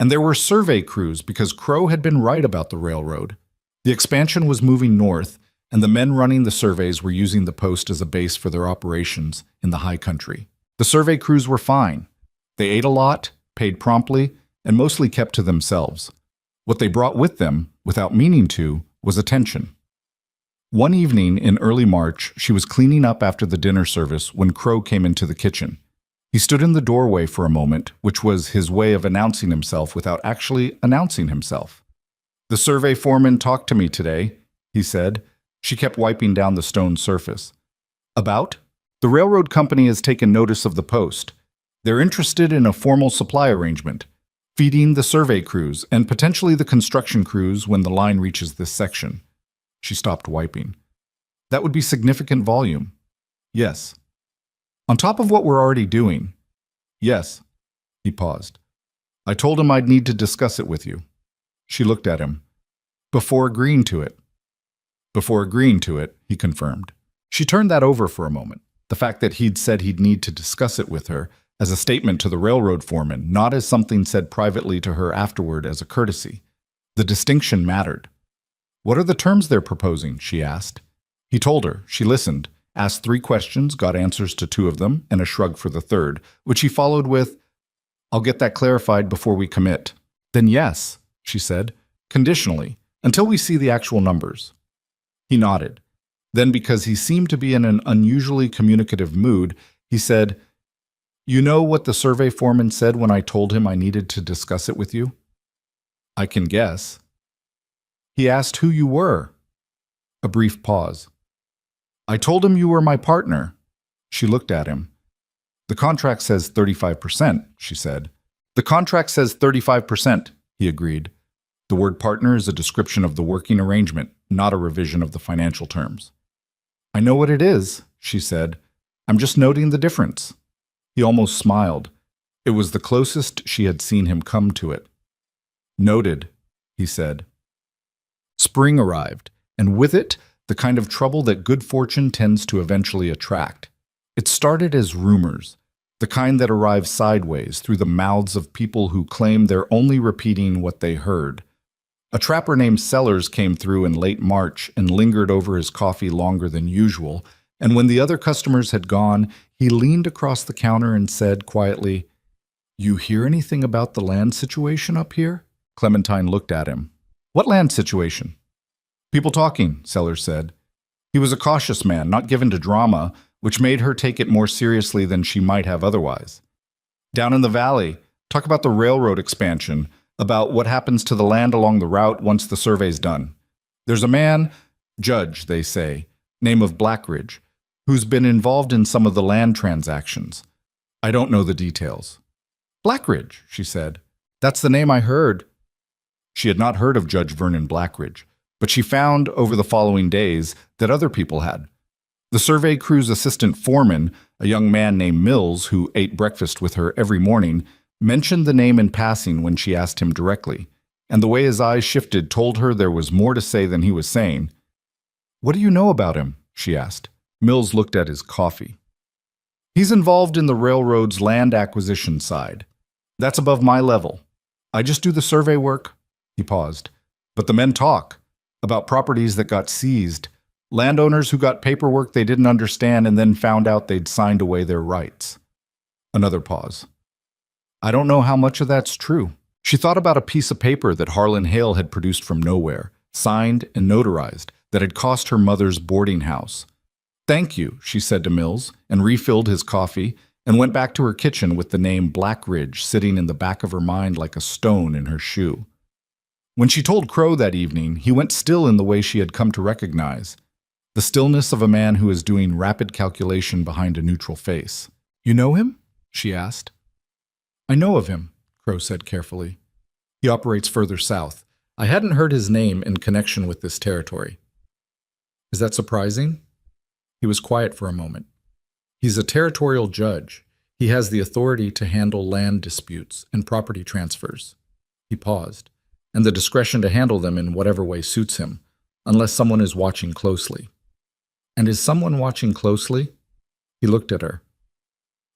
And there were survey crews because Crow had been right about the railroad. The expansion was moving north, and the men running the surveys were using the post as a base for their operations in the high country. The survey crews were fine. They ate a lot, paid promptly, and mostly kept to themselves. What they brought with them, without meaning to, was attention. One evening in early March, she was cleaning up after the dinner service when Crow came into the kitchen. He stood in the doorway for a moment, which was his way of announcing himself without actually announcing himself. "The survey foreman talked to me today," he said. She kept wiping down the stone surface. "About?" The railroad company has taken notice of the post. They're interested in a formal supply arrangement, feeding the survey crews and potentially the construction crews when the line reaches this section. She stopped wiping. That would be significant volume. Yes. On top of what we're already doing. Yes. He paused. I told him I'd need to discuss it with you. She looked at him. Before agreeing to it. Before agreeing to it, he confirmed. She turned that over for a moment. The fact that he'd said he'd need to discuss it with her as a statement to the railroad foreman, not as something said privately to her afterward as a courtesy. The distinction mattered. What are the terms they're proposing? She asked. He told her. She listened, asked 3 questions, got answers to 2 of them, and a shrug for the third, which he followed with, I'll get that clarified before we commit. Then yes, she said, conditionally, until we see the actual numbers. He nodded. Then, because he seemed to be in an unusually communicative mood, he said, You know what the survey foreman said when I told him I needed to discuss it with you? I can guess. He asked who you were. A brief pause. I told him you were my partner. She looked at him. The contract says 35%, she said. The contract says 35%, he agreed. The word partner is a description of the working arrangement, not a revision of the financial terms. I know what it is, she said. I'm just noting the difference. He almost smiled. It was the closest she had seen him come to it. Noted, he said. Spring arrived, and with it, the kind of trouble that good fortune tends to eventually attract. It started as rumors, the kind that arrive sideways through the mouths of people who claim they're only repeating what they heard. A trapper named Sellers came through in late March and lingered over his coffee longer than usual, and when the other customers had gone, he leaned across the counter and said quietly, You hear anything about the land situation up here? Clementine looked at him. What land situation? People talking, Sellers said. He was a cautious man, not given to drama, which made her take it more seriously than she might have otherwise. Down in the valley, talk about the railroad expansion, about what happens to the land along the route once the survey's done. There's a man, judge, they say, name of Blackridge, who's been involved in some of the land transactions. I don't know the details. Blackridge, she said. That's the name I heard. She had not heard of Judge Vernon Blackridge, but she found over the following days that other people had. The survey crew's assistant foreman, a young man named Mills who ate breakfast with her every morning, mentioned the name in passing when she asked him directly, and the way his eyes shifted told her there was more to say than he was saying. What do you know about him? She asked. Mills looked at his coffee. He's involved in the railroad's land acquisition side. That's above my level. I just do the survey work. He paused. But the men talk about properties that got seized, landowners who got paperwork they didn't understand and then found out they'd signed away their rights. Another pause. I don't know how much of that's true. She thought about a piece of paper that Harlan Hale had produced from nowhere, signed and notarized, that had cost her mother's boarding house. Thank you, she said to Mills, and refilled his coffee, and went back to her kitchen with the name Blackridge sitting in the back of her mind like a stone in her shoe. When she told Crow that evening, he went still in the way she had come to recognize, the stillness of a man who is doing rapid calculation behind a neutral face. You know him? She asked. I know of him, Crow said carefully. He operates further south. I hadn't heard his name in connection with this territory. Is that surprising? He was quiet for a moment. He's a territorial judge. He has the authority to handle land disputes and property transfers. He paused, and the discretion to handle them in whatever way suits him, unless someone is watching closely. And is someone watching closely? He looked at her.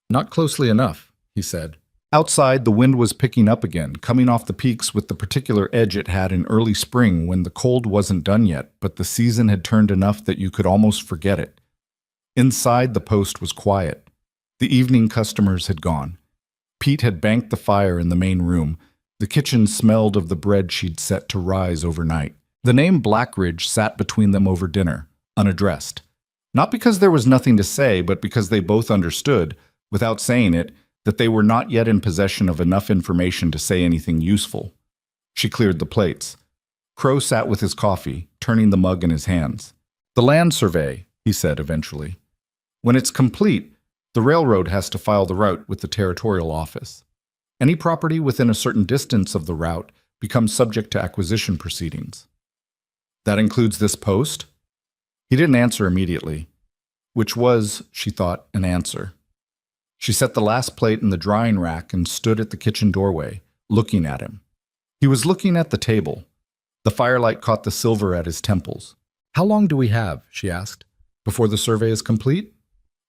Not closely enough, he said. Outside, the wind was picking up again, coming off the peaks with the particular edge it had in early spring when the cold wasn't done yet, but the season had turned enough that you could almost forget it. Inside, the post was quiet. The evening customers had gone. Pete had banked the fire in the main room. The kitchen smelled of the bread she'd set to rise overnight. The name Blackridge sat between them over dinner, unaddressed. Not because there was nothing to say, but because they both understood, without saying it, that they were not yet in possession of enough information to say anything useful. She cleared the plates. Crow sat with his coffee, turning the mug in his hands. The land survey, he said eventually. When it's complete, the railroad has to file the route with the territorial office. Any property within a certain distance of the route becomes subject to acquisition proceedings. That includes this post? He didn't answer immediately, which was, she thought, an answer. She set the last plate in the drying rack and stood at the kitchen doorway, looking at him. He was looking at the table. The firelight caught the silver at his temples. "How long do we have?" she asked. "Before the survey is complete?"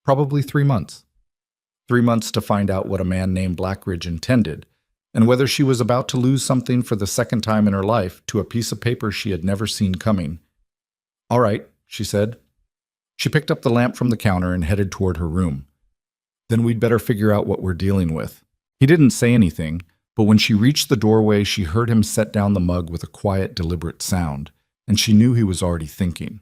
"Probably 3 months." 3 months to find out what a man named Blackridge intended, and whether she was about to lose something for the second time in her life to a piece of paper she had never seen coming. "All right," she said. She picked up the lamp from the counter and headed toward her room. "Then we'd better figure out what we're dealing with." He didn't say anything, but when she reached the doorway, she heard him set down the mug with a quiet, deliberate sound, and she knew he was already thinking.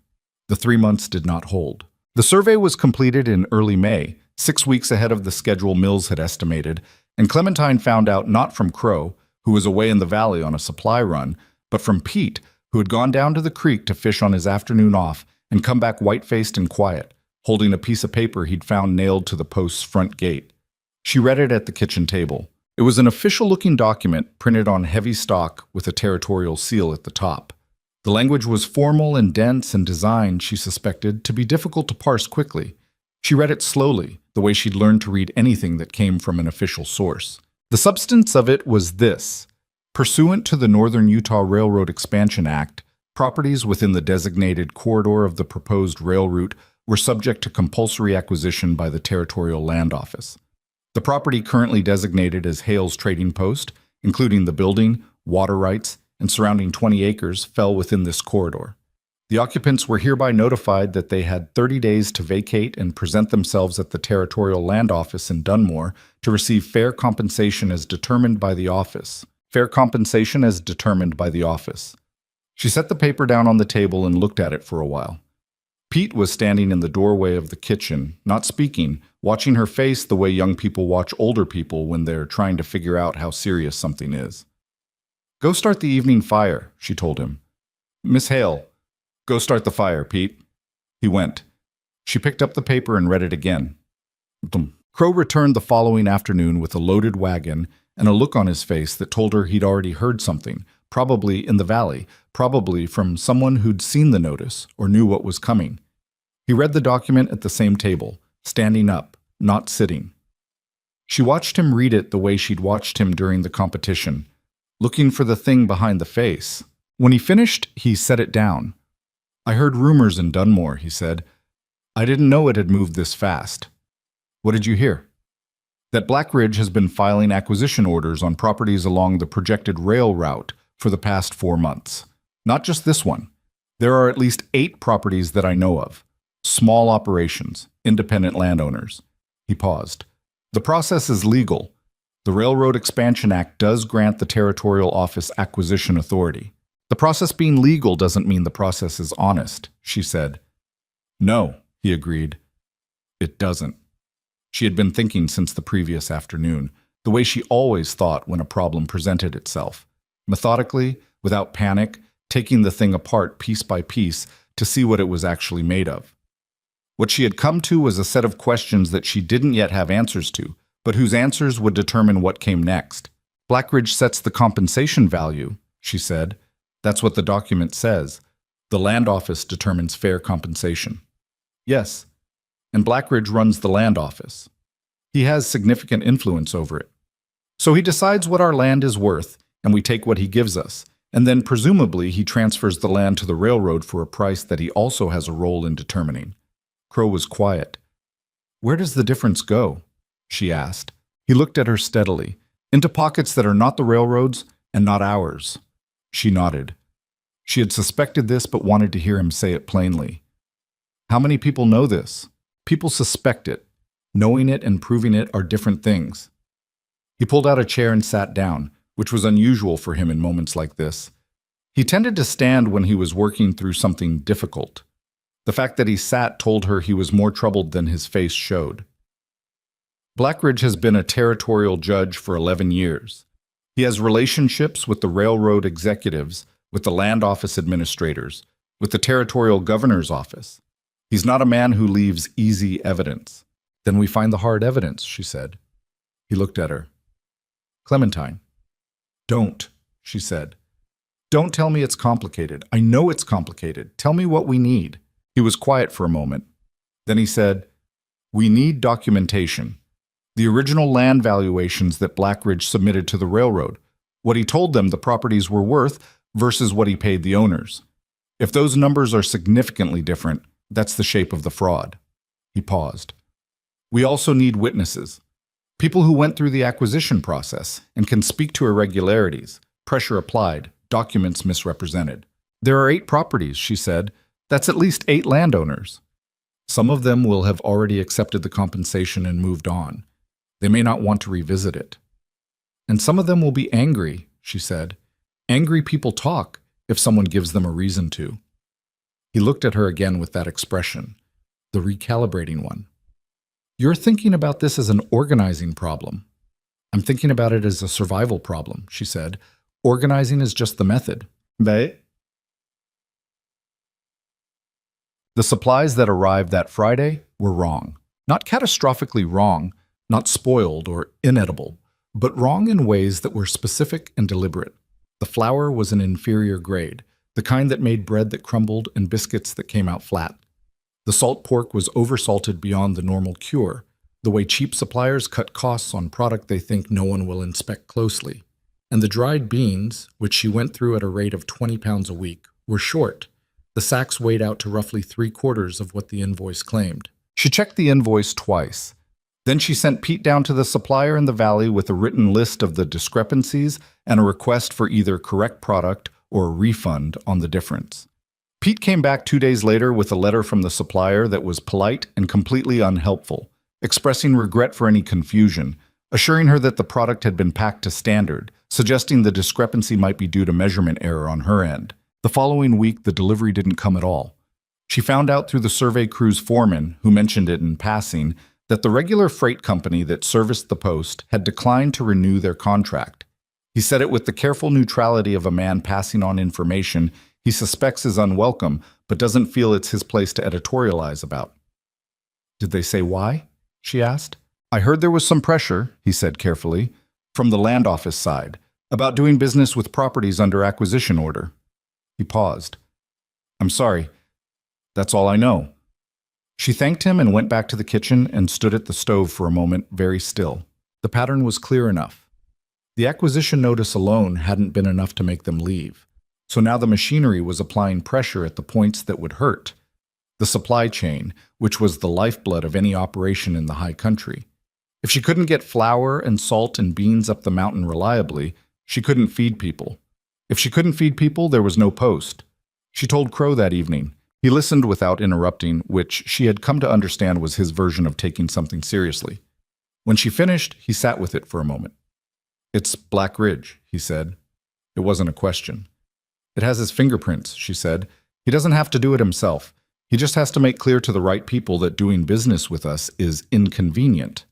The 3 months did not hold. The survey was completed in early May, 6 weeks ahead of the schedule Mills had estimated, and Clementine found out not from Crow, who was away in the valley on a supply run, but from Pete, who had gone down to the creek to fish on his afternoon off and come back white-faced and quiet, holding a piece of paper he'd found nailed to the post's front gate. She read it at the kitchen table. It was an official-looking document printed on heavy stock with a territorial seal at the top. The language was formal and dense and designed, she suspected, to be difficult to parse quickly. She read it slowly, the way she'd learned to read anything that came from an official source. The substance of it was this: pursuant to the Northern Utah Railroad Expansion Act, properties within the designated corridor of the proposed rail route were subject to compulsory acquisition by the Territorial Land Office. The property currently designated as Hale's Trading Post, including the building, water rights, and surrounding 20 acres, fell within this corridor. The occupants were hereby notified that they had 30 days to vacate and present themselves at the Territorial Land Office in Dunmore to receive fair compensation as determined by the office. Fair compensation as determined by the office. She set the paper down on the table and looked at it for a while. Pete was standing in the doorway of the kitchen, not speaking, watching her face the way young people watch older people when they're trying to figure out how serious something is. "Go start the evening fire," she told him. "Miss Hale, go start the fire, Pete." He went. She picked up the paper and read it again. Crow returned the following afternoon with a loaded wagon and a look on his face that told her he'd already heard something, probably in the valley, probably from someone who'd seen the notice or knew what was coming. He read the document at the same table, standing up, not sitting. She watched him read it the way she'd watched him during the competition, looking for the thing behind the face. When he finished, he set it down. "I heard rumors in Dunmore," he said. "I didn't know it had moved this fast." "What did you hear?" "That Blackridge has been filing acquisition orders on properties along the projected rail route for the past 4 months. Not just this one. There are at least 8 properties that I know of. Small operations, independent landowners." He paused. "The process is legal. The Railroad Expansion Act does grant the Territorial Office acquisition authority. The process being legal doesn't mean the process is honest," she said. "No," he agreed. "It doesn't." She had been thinking since the previous afternoon, the way she always thought when a problem presented itself. Methodically, without panic, taking the thing apart piece by piece to see what it was actually made of. What she had come to was a set of questions that she didn't yet have answers to, but whose answers would determine what came next. "Blackridge sets the compensation value," she said. "That's what the document says. The land office determines fair compensation." "Yes, and Blackridge runs the land office. He has significant influence over it. So he decides what our land is worth, and we take what he gives us, and then presumably he transfers the land to the railroad for a price that he also has a role in determining." Crow was quiet. "Where does the difference go?" she asked. He looked at her steadily. "Into pockets that are not the railroad's and not ours." She nodded. She had suspected this but wanted to hear him say it plainly. "How many people know this?" "People suspect it. Knowing it and proving it are different things." He pulled out a chair and sat down, which was unusual for him in moments like this. He tended to stand when he was working through something difficult. The fact that he sat told her he was more troubled than his face showed. "Blackridge has been a territorial judge for 11 years. He has relationships with the railroad executives, with the land office administrators, with the territorial governor's office. He's not a man who leaves easy evidence. Then we find the hard evidence, she said. He looked at her. Clementine. Don't, she said. Don't tell me it's complicated. I know it's complicated. Tell me what we need. He was quiet for a moment. Then he said, we need documentation. The original land valuations that Blackridge submitted to the railroad. What he told them the properties were worth versus what he paid the owners. If those numbers are significantly different, that's the shape of the fraud. He paused. We also need witnesses. People who went through the acquisition process and can speak to irregularities, pressure applied, documents misrepresented. There are 8 properties, she said. That's at least 8 landowners. Some of them will have already accepted the compensation and moved on. They may not want to revisit it. And some of them will be angry, she said. Angry people talk if someone gives them a reason to. He looked at her again with that expression, the recalibrating one. You're thinking about this as an organizing problem. I'm thinking about it as a survival problem, she said. Organizing is just the method. The supplies that arrived that Friday were wrong. Not catastrophically wrong, not spoiled or inedible, but wrong in ways that were specific and deliberate. The flour was an inferior grade, the kind that made bread that crumbled and biscuits that came out flat. The salt pork was oversalted beyond the normal cure, the way cheap suppliers cut costs on product they think no one will inspect closely. And the dried beans, which she went through at a rate of 20 pounds a week, were short. The sacks weighed out to roughly 3/4 of what the invoice claimed. She checked the invoice twice. Then she sent Pete down to the supplier in the valley with a written list of the discrepancies and a request for either correct product or a refund on the difference. Pete came back 2 days later with a letter from the supplier that was polite and completely unhelpful, expressing regret for any confusion, assuring her that the product had been packed to standard, suggesting the discrepancy might be due to measurement error on her end. The following week, the delivery didn't come at all. She found out through the survey crew's foreman, who mentioned it in passing, that the regular freight company that serviced the post had declined to renew their contract. He said it with the careful neutrality of a man passing on information he suspects is unwelcome, but doesn't feel it's his place to editorialize about. Did they say why? She asked. I heard there was some pressure, he said carefully, from the land office side, about doing business with properties under acquisition order. He paused. I'm sorry. That's all I know. She thanked him and went back to the kitchen and stood at the stove for a moment, very still. The pattern was clear enough. The acquisition notice alone hadn't been enough to make them leave. So now the machinery was applying pressure at the points that would hurt. The supply chain, which was the lifeblood of any operation in the high country. If she couldn't get flour and salt and beans up the mountain reliably, she couldn't feed people. If she couldn't feed people, there was no post. She told Crow that evening. He listened without interrupting, which she had come to understand was his version of taking something seriously. When she finished, he sat with it for a moment. It's Blackridge, he said. It wasn't a question. It has his fingerprints, she said. He doesn't have to do it himself. He just has to make clear to the right people that doing business with us is inconvenient.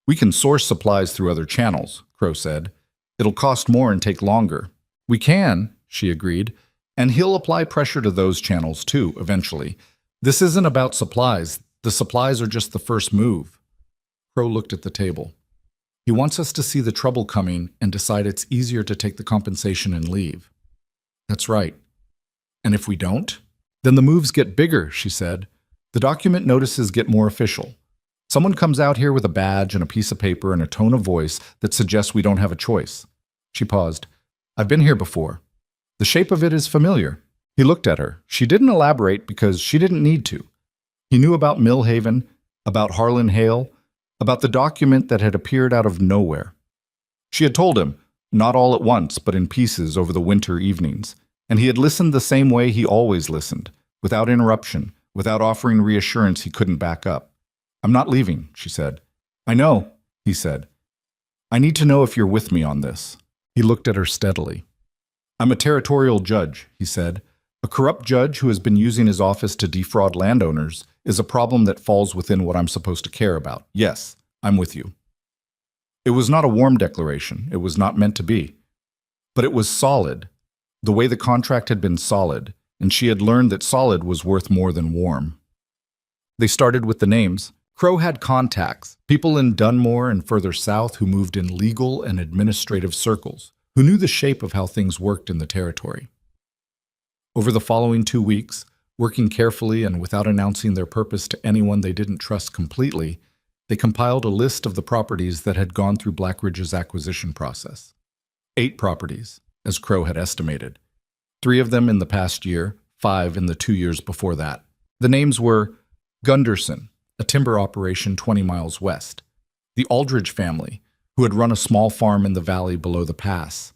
We can source supplies through other channels, Crow said. It'll cost more and take longer. We can, she agreed. And he'll apply pressure to those channels too, eventually. This isn't about supplies. The supplies are just the first move. Crow looked at the table. He wants us to see the trouble coming and decide it's easier to take the compensation and leave. That's right. And if we don't? Then the moves get bigger, she said. The document notices get more official. Someone comes out here with a badge and a piece of paper and a tone of voice that suggests we don't have a choice. She paused. I've been here before. The shape of it is familiar. He looked at her. She didn't elaborate because she didn't need to. He knew about Millhaven, about Harlan Hale, about the document that had appeared out of nowhere. She had told him, not all at once, but in pieces over the winter evenings, and he had listened the same way he always listened, without interruption, without offering reassurance he couldn't back up. I'm not leaving, she said. I know, he said. I need to know if you're with me on this. He looked at her steadily. I'm a territorial judge, he said. A corrupt judge who has been using his office to defraud landowners is a problem that falls within what I'm supposed to care about. Yes, I'm with you. It was not a warm declaration. It was not meant to be. But it was solid, the way the contract had been solid, and she had learned that solid was worth more than warm. They started with the names. Crow had contacts, people in Dunmore and further south who moved in legal and administrative circles, who knew the shape of how things worked in the territory. Over the following 2 weeks, working carefully and without announcing their purpose to anyone they didn't trust completely, they compiled a list of the properties that had gone through Blackridge's acquisition process. 8 properties, as Crow had estimated. 3 of them in the past year, 5 in the 2 years before that. The names were Gunderson, a timber operation 20 miles west. The Aldridge family, who had run a small farm in the valley below the pass.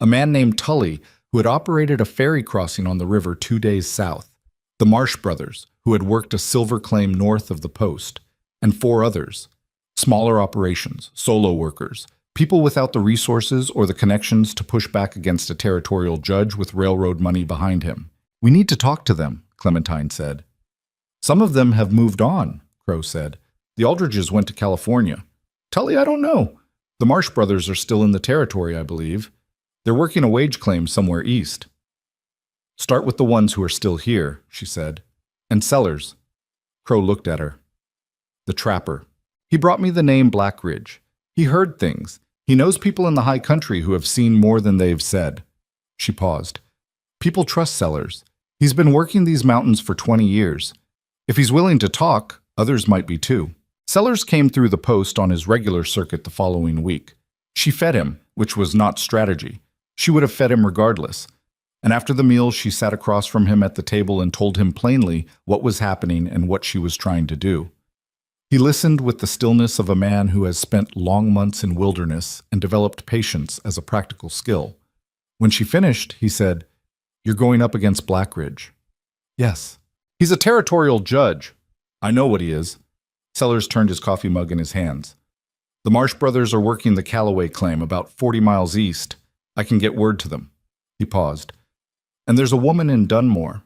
A man named Tully, who had operated a ferry crossing on the river 2 days south. The Marsh brothers, who had worked a silver claim north of the post. And 4 others. Smaller operations, solo workers, people without the resources or the connections to push back against a territorial judge with railroad money behind him. "We need to talk to them," Clementine said. "Some of them have moved on," Crow said. "The Aldridges went to California. Tully, I don't know. The Marsh brothers are still in the territory, I believe. They're working a wage claim somewhere east." "Start with the ones who are still here," she said. "And Sellers." Crow looked at her. "The trapper. He brought me the name Blackridge. He heard things. He knows people in the high country who have seen more than they've said." She paused. "People trust Sellers. He's been working these mountains for 20 years. If he's willing to talk, others might be too." Sellers came through the post on his regular circuit the following week. She fed him, which was not strategy. She would have fed him regardless. And after the meal, she sat across from him at the table and told him plainly what was happening and what she was trying to do. He listened with the stillness of a man who has spent long months in wilderness and developed patience as a practical skill. When she finished, he said, "You're going up against Blackridge." "Yes." "He's a territorial judge." "I know what he is." Sellers turned his coffee mug in his hands. "The Marsh brothers are working the Callaway claim about 40 miles east. I can get word to them." He paused. "And there's a woman in Dunmore.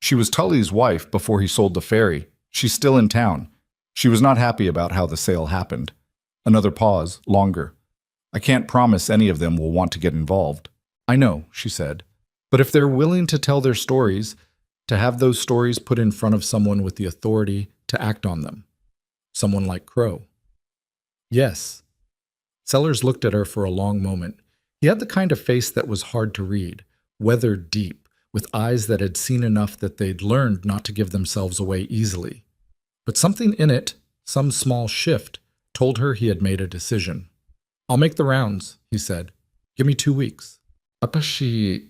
She was Tully's wife before he sold the ferry. She's still in town. She was not happy about how the sale happened." Another pause, longer. "I can't promise any of them will want to get involved." "I know," she said. "But if they're willing to tell their stories, to have those stories put in front of someone with the authority to act on them. Someone like Crow." "Yes." Sellers looked at her for a long moment. He had the kind of face that was hard to read, weathered deep, with eyes that had seen enough that they'd learned not to give themselves away easily. But something in it, some small shift, told her he had made a decision. "I'll make the rounds," he said. "Give me 2 weeks. Apashi."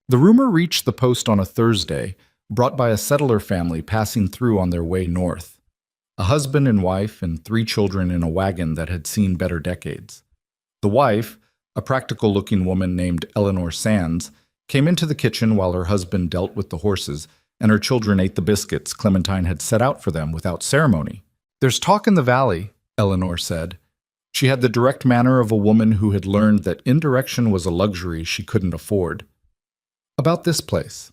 The rumor reached the post on a Thursday, brought by a settler family passing through on their way north. A husband and wife and 3 children in a wagon that had seen better decades. The wife, a practical-looking woman named Eleanor Sands, came into the kitchen while her husband dealt with the horses, and her children ate the biscuits Clementine had set out for them without ceremony. "There's talk in the valley," Eleanor said. She had the direct manner of a woman who had learned that indirection was a luxury she couldn't afford. "About this place."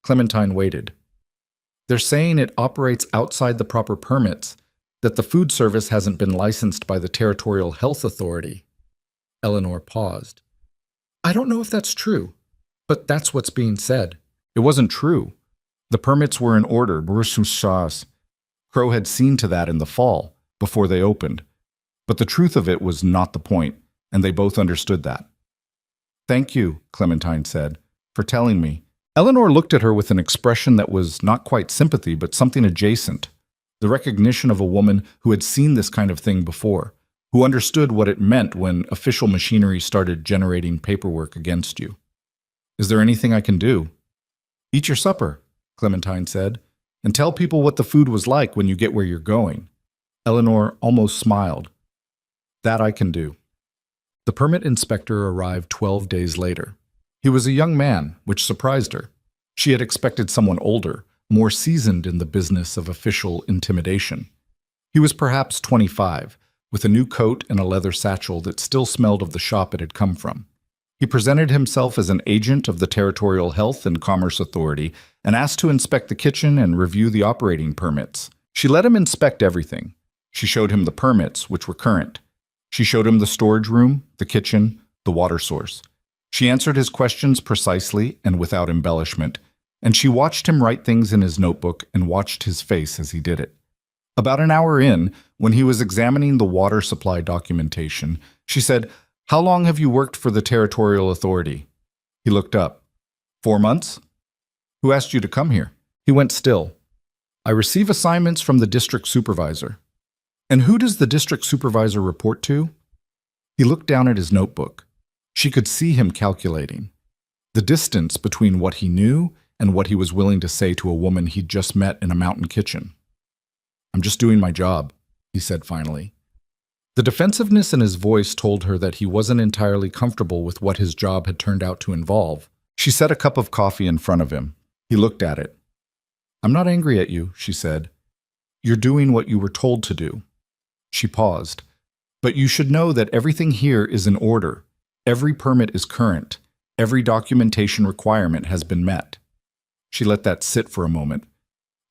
Clementine waited. "They're saying it operates outside the proper permits, that the food service hasn't been licensed by the Territorial Health Authority." Eleanor paused. "I don't know if that's true, but that's what's being said." It wasn't true. The permits were in order. Crow had seen to that in the fall, before they opened. But the truth of it was not the point, and they both understood that. "Thank you," Clementine said, "for telling me." Eleanor looked at her with an expression that was not quite sympathy, but something adjacent. The recognition of a woman who had seen this kind of thing before, who understood what it meant when official machinery started generating paperwork against you. "Is there anything I can do?" "Eat your supper," Clementine said, "and tell people what the food was like when you get where you're going." Eleanor almost smiled. "That I can do." The permit inspector arrived 12 days later. He was a young man, which surprised her. She had expected someone older, more seasoned in the business of official intimidation. He was perhaps 25, with a new coat and a leather satchel that still smelled of the shop it had come from. He presented himself as an agent of the Territorial Health and Commerce Authority and asked to inspect the kitchen and review the operating permits. She let him inspect everything. She showed him the permits, which were current. She showed him the storage room, the kitchen, the water source. She answered his questions precisely and without embellishment, and she watched him write things in his notebook and watched his face as he did it. About an hour in, when he was examining the water supply documentation, she said, "How long have you worked for the Territorial Authority?" He looked up. 4 months? Who asked you to come here? He went still. I receive assignments from the district supervisor. And who does the district supervisor report to? He looked down at his notebook. She could see him calculating. The distance between what he knew and what he was willing to say to a woman he'd just met in a mountain kitchen. "I'm just doing my job," he said finally. The defensiveness in his voice told her that he wasn't entirely comfortable with what his job had turned out to involve. She set a cup of coffee in front of him. He looked at it. "I'm not angry at you," she said. "You're doing what you were told to do." She paused. "But you should know that everything here is in order. Every permit is current. Every documentation requirement has been met." She let that sit for a moment.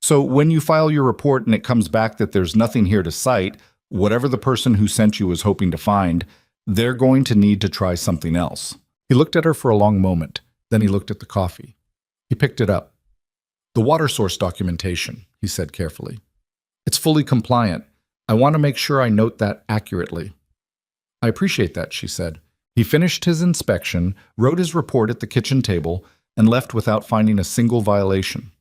"So when you file your report and it comes back that there's nothing here to cite, whatever the person who sent you was hoping to find, they're going to need to try something else." He looked at her for a long moment. Then he looked at the coffee. He picked it up. "The water source documentation," he said carefully. "It's fully compliant. I want to make sure I note that accurately." "I appreciate that," she said. He finished his inspection, wrote his report at the kitchen table, and left without finding a single violation.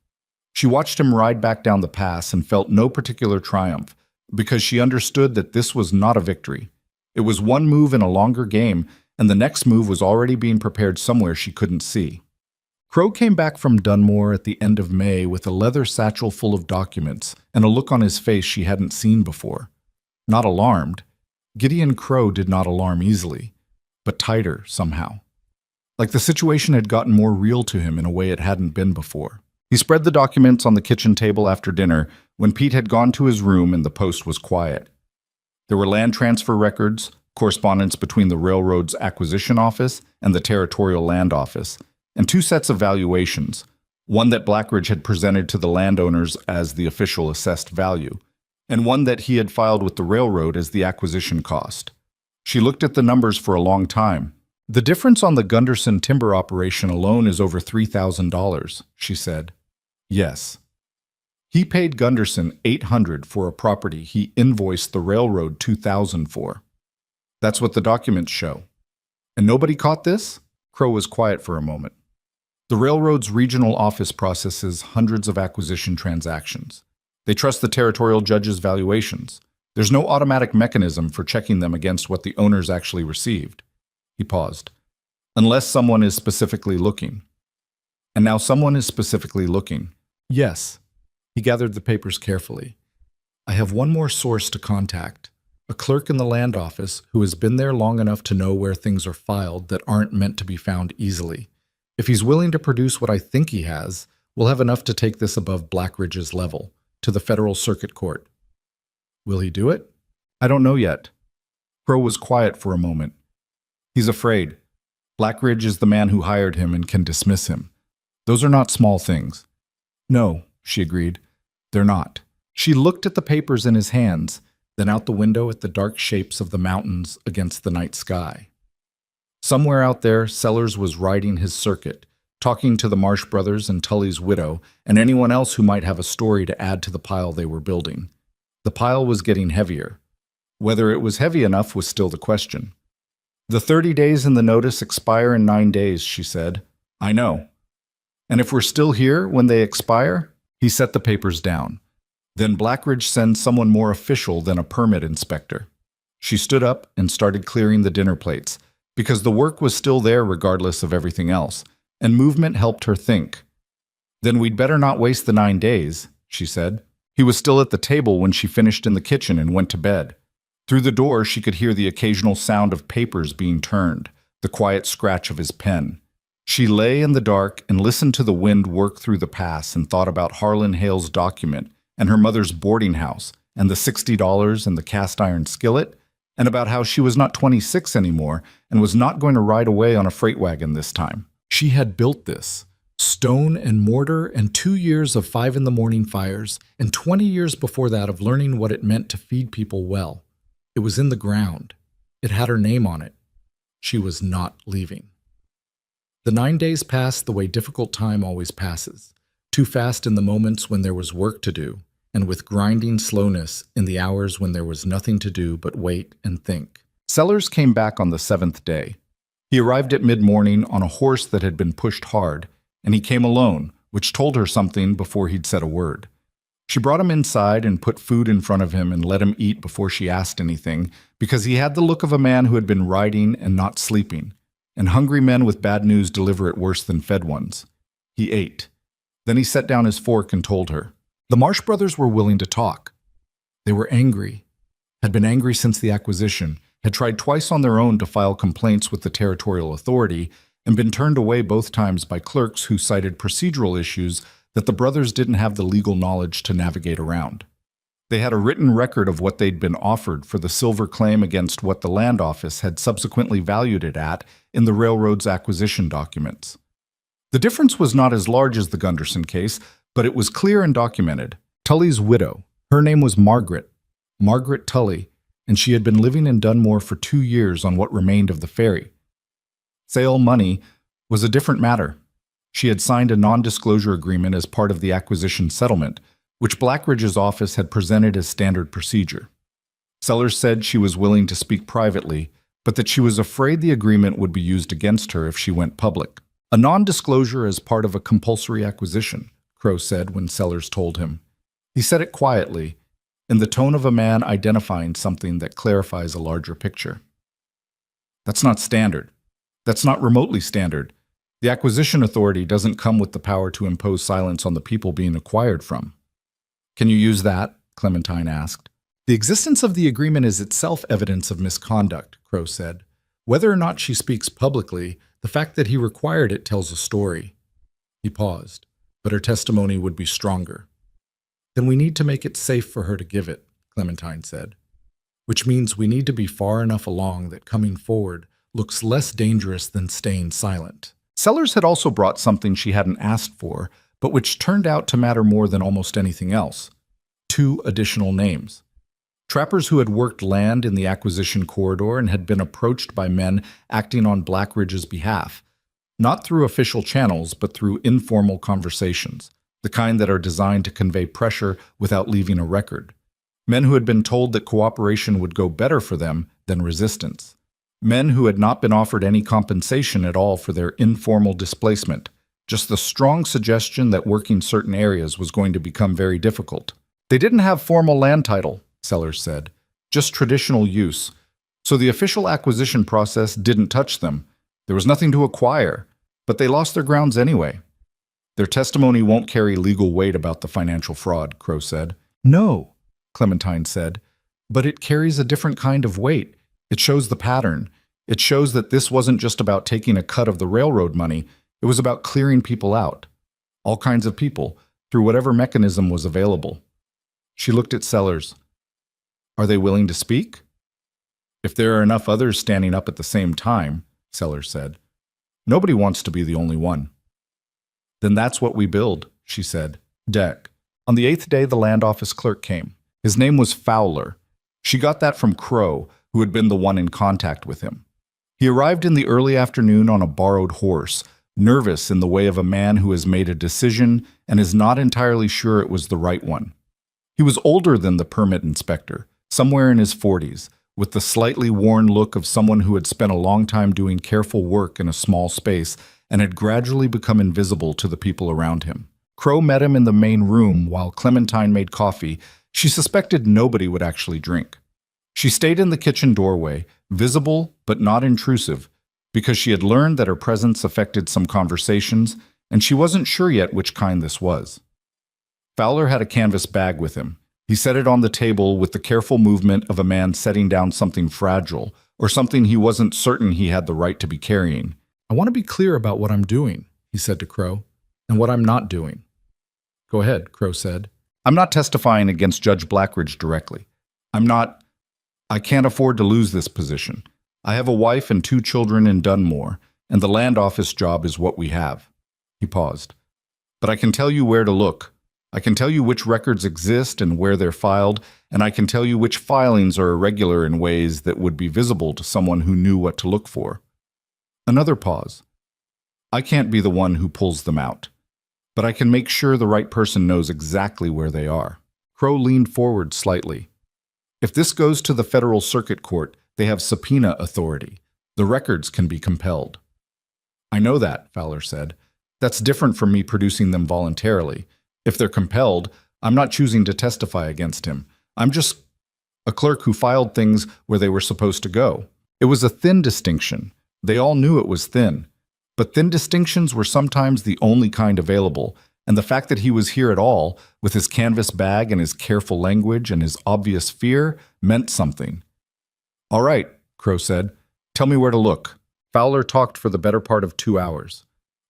She watched him ride back down the pass and felt no particular triumph, because she understood that this was not a victory. It was one move in a longer game, and the next move was already being prepared somewhere she couldn't see. Crow came back from Dunmore at the end of May with a leather satchel full of documents and a look on his face she hadn't seen before. Not alarmed. Gideon Crow did not alarm easily, but tighter somehow. Like the situation had gotten more real to him in a way it hadn't been before. He spread the documents on the kitchen table after dinner when Pete had gone to his room and the post was quiet. There were land transfer records, correspondence between the railroad's acquisition office and the territorial land office, and 2 sets of valuations, one that Blackridge had presented to the landowners as the official assessed value, and one that he had filed with the railroad as the acquisition cost. She looked at the numbers for a long time. "The difference on the Gunderson timber operation alone is over $3,000, she said. "Yes." He paid Gunderson $800 for a property he invoiced the railroad $2,000 for. That's what the documents show. "And nobody caught this?" Crow was quiet for a moment. "The railroad's regional office processes hundreds of acquisition transactions. They trust the territorial judge's valuations. There's no automatic mechanism for checking them against what the owners actually received." He paused. "Unless someone is specifically looking." "And now someone is specifically looking." "Yes." He gathered the papers carefully. "I have one more source to contact. A clerk in the land office who has been there long enough to know where things are filed that aren't meant to be found easily. If he's willing to produce what I think he has, we'll have enough to take this above Blackridge's level, to the Federal Circuit Court." "Will he do it?" "I don't know yet." Crow was quiet for a moment. "He's afraid. Blackridge is the man who hired him and can dismiss him. Those are not small things." "No," she agreed. "They're not." She looked at the papers in his hands, then out the window at the dark shapes of the mountains against the night sky. Somewhere out there, Sellers was riding his circuit, talking to the Marsh brothers and Tully's widow and anyone else who might have a story to add to the pile they were building. The pile was getting heavier. Whether it was heavy enough was still the question. "The 30 days in the notice expire in 9 days, she said. "I know." "And if we're still here when they expire?" He set the papers down. "Then Blackridge sends someone more official than a permit inspector." She stood up and started clearing the dinner plates, because the work was still there regardless of everything else, and movement helped her think. "Then we'd better not waste the 9 days, she said. He was still at the table when she finished in the kitchen and went to bed. Through the door, she could hear the occasional sound of papers being turned, the quiet scratch of his pen. She lay in the dark and listened to the wind work through the pass and thought about Harlan Hale's document and her mother's boarding house and the $60 and the cast iron skillet, and about how she was not 26 anymore and was not going to ride away on a freight wagon this time. She had built this. Stone and mortar and 2 years of 5 in the morning fires and 20 years before that of learning what it meant to feed people well. It was in the ground. It had her name on it. She was not leaving. The 9 days passed the way difficult time always passes. too fast in the moments when there was work to do, and with grinding slowness in the hours when there was nothing to do but wait and think. Sellers came back on the 7th day. He arrived at mid-morning on a horse that had been pushed hard, and he came alone, which told her something before he'd said a word. She brought him inside and put food in front of him and let him eat before she asked anything, because he had the look of a man who had been riding and not sleeping, and hungry men with bad news deliver it worse than fed ones. He ate. Then he set down his fork and told her. The Marsh brothers were willing to talk. They were angry, had been angry since the acquisition, had tried twice on their own to file complaints with the territorial authority, and been turned away both times by clerks who cited procedural issues that the brothers didn't have the legal knowledge to navigate around. They had a written record of what they'd been offered for the silver claim against what the land office had subsequently valued it at in the railroad's acquisition documents. The difference was not as large as the Gunderson case, but it was clear and documented. Tully's widow, her name was Margaret Tully, and she had been living in Dunmore for 2 years on what remained of the ferry. Sale money was a different matter. She had signed a non-disclosure agreement as part of the acquisition settlement, which Blackridge's office had presented as standard procedure. Sellers said she was willing to speak privately, but that she was afraid the agreement would be used against her if she went public. A non-disclosure as part of a compulsory acquisition, Crow said when Sellers told him. He said it quietly, in the tone of a man identifying something that clarifies a larger picture. That's not standard. That's not remotely standard. The acquisition authority doesn't come with the power to impose silence on the people being acquired from. Can you use that? Clementine asked. The existence of the agreement is itself evidence of misconduct, Crow said. Whether or not she speaks publicly, the fact that he required it tells a story. He paused, but her testimony would be stronger. Then we need to make it safe for her to give it, Clementine said, which means we need to be far enough along that coming forward looks less dangerous than staying silent. Sellers had also brought something she hadn't asked for, but which turned out to matter more than almost anything else. 2 additional names. Trappers who had worked land in the acquisition corridor and had been approached by men acting on Blackridge's behalf, not through official channels, but through informal conversations, the kind that are designed to convey pressure without leaving a record. Men who had been told that cooperation would go better for them than resistance. Men who had not been offered any compensation at all for their informal displacement, just the strong suggestion that working certain areas was going to become very difficult. They didn't have formal land title, Sellers said, just traditional use, so the official acquisition process didn't touch them. There was nothing to acquire, but they lost their grounds anyway. Their testimony won't carry legal weight about the financial fraud, Crow said. No, Clementine said, but it carries a different kind of weight. It shows the pattern. It shows that this wasn't just about taking a cut of the railroad money. It was about clearing people out. All kinds of people, through whatever mechanism was available. She looked at Sellers. Are they willing to speak? If there are enough others standing up at the same time, Sellers said. Nobody wants to be the only one. Then that's what we build, she said. Deck. On the 8th day, the land office clerk came. His name was Fowler. She got that from Crow, who had been the one in contact with him. He arrived in the early afternoon on a borrowed horse, nervous in the way of a man who has made a decision and is not entirely sure it was the right one. He was older than the permit inspector, somewhere in his 40s, with the slightly worn look of someone who had spent a long time doing careful work in a small space and had gradually become invisible to the people around him. Crow met him in the main room while Clementine made coffee. She suspected nobody would actually drink. She stayed in the kitchen doorway, visible but not intrusive, because she had learned that her presence affected some conversations, and she wasn't sure yet which kind this was. Fowler had a canvas bag with him. He set it on the table with the careful movement of a man setting down something fragile, or something he wasn't certain he had the right to be carrying. I want to be clear about what I'm doing, he said to Crow, and what I'm not doing. Go ahead, Crow said. I'm not testifying against Judge Blackridge directly. I can't afford to lose this position. I have a wife and 2 children in Dunmore, and the land office job is what we have. He paused. But I can tell you where to look. I can tell you which records exist and where they're filed, and I can tell you which filings are irregular in ways that would be visible to someone who knew what to look for. Another pause. I can't be the one who pulls them out. but I can make sure the right person knows exactly where they are. Crow leaned forward slightly. If this goes to the Federal Circuit Court, they have subpoena authority. The records can be compelled. I know that, Fowler said. That's different from me producing them voluntarily. If they're compelled, I'm not choosing to testify against him. I'm just a clerk who filed things where they were supposed to go. It was a thin distinction. They all knew it was thin. But thin distinctions were sometimes the only kind available, and the fact that he was here at all, with his canvas bag and his careful language and his obvious fear, meant something. All right, Crow said. Tell me where to look. Fowler talked for the better part of 2 hours.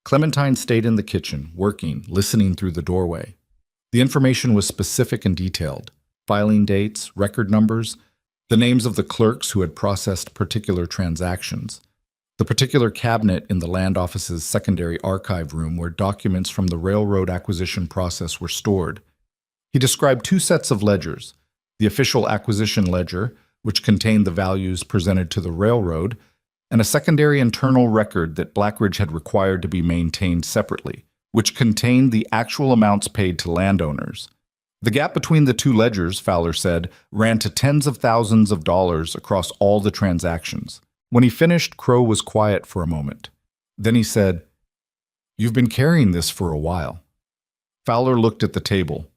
Clementine stayed in the kitchen, working, listening through the doorway. The information was specific and detailed. Filing dates, record numbers, the names of the clerks who had processed particular transactions, the particular cabinet in the land office's secondary archive room where documents from the railroad acquisition process were stored. He described 2 sets of ledgers, the official acquisition ledger, which contained the values presented to the railroad, and a secondary internal record that Blackridge had required to be maintained separately, which contained the actual amounts paid to landowners. The gap between the 2 ledgers, Fowler said, ran to tens of thousands of dollars across all the transactions. When he finished, Crow was quiet for a moment. Then he said, "You've been carrying this for a while." Fowler looked at the table.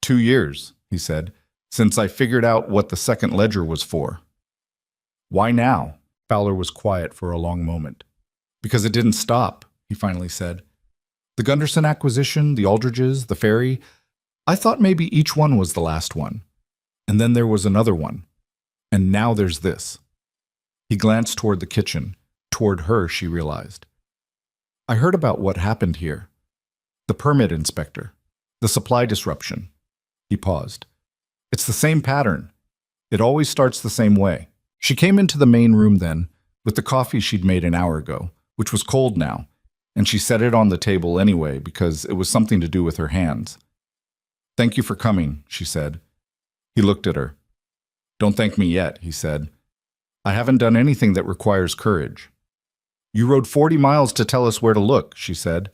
2 years, he said, since I figured out what the second ledger was for. Why now? Fowler was quiet for a long moment. Because it didn't stop, he finally said. The Gunderson acquisition, the Aldridges, the ferry, I thought maybe each one was the last one. And then there was another one. And now there's this. He glanced toward the kitchen. Toward her, she realized. I heard about what happened here. The permit inspector. The supply disruption. He paused. It's the same pattern. It always starts the same way. She came into the main room then, with the coffee she'd made an hour ago, which was cold now, and she set it on the table anyway because it was something to do with her hands. Thank you for coming, she said. He looked at her. Don't thank me yet, he said. I haven't done anything that requires courage. You rode 40 miles to tell us where to look, she said.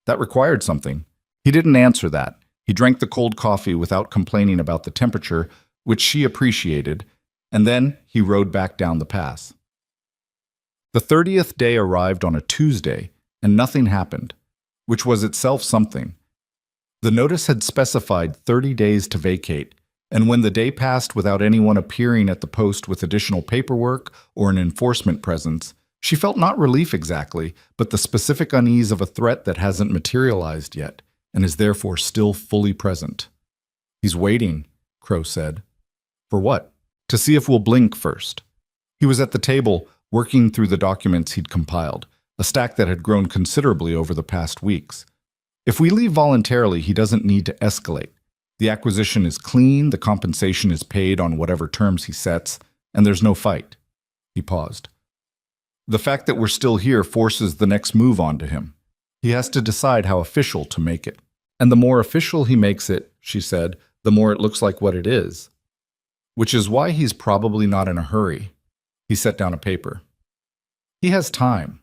That required something. He didn't answer that. He drank the cold coffee without complaining about the temperature, which she appreciated, and then he rode back down the pass. The 30th day arrived on a Tuesday, and nothing happened, which was itself something. The notice had specified 30 days to vacate, and when the day passed without anyone appearing at the post with additional paperwork or an enforcement presence, she felt not relief exactly, but the specific unease of a threat that hasn't materialized yet, and is therefore still fully present. He's waiting, Crow said. For what? To see if we'll blink first. He was at the table, working through the documents he'd compiled, a stack that had grown considerably over the past weeks. If we leave voluntarily, he doesn't need to escalate. The acquisition is clean, the compensation is paid on whatever terms he sets, and there's no fight. He paused. The fact that we're still here forces the next move onto him. He has to decide how official to make it. And the more official he makes it, she said, the more it looks like what it is. Which is why he's probably not in a hurry. He set down a paper. He has time.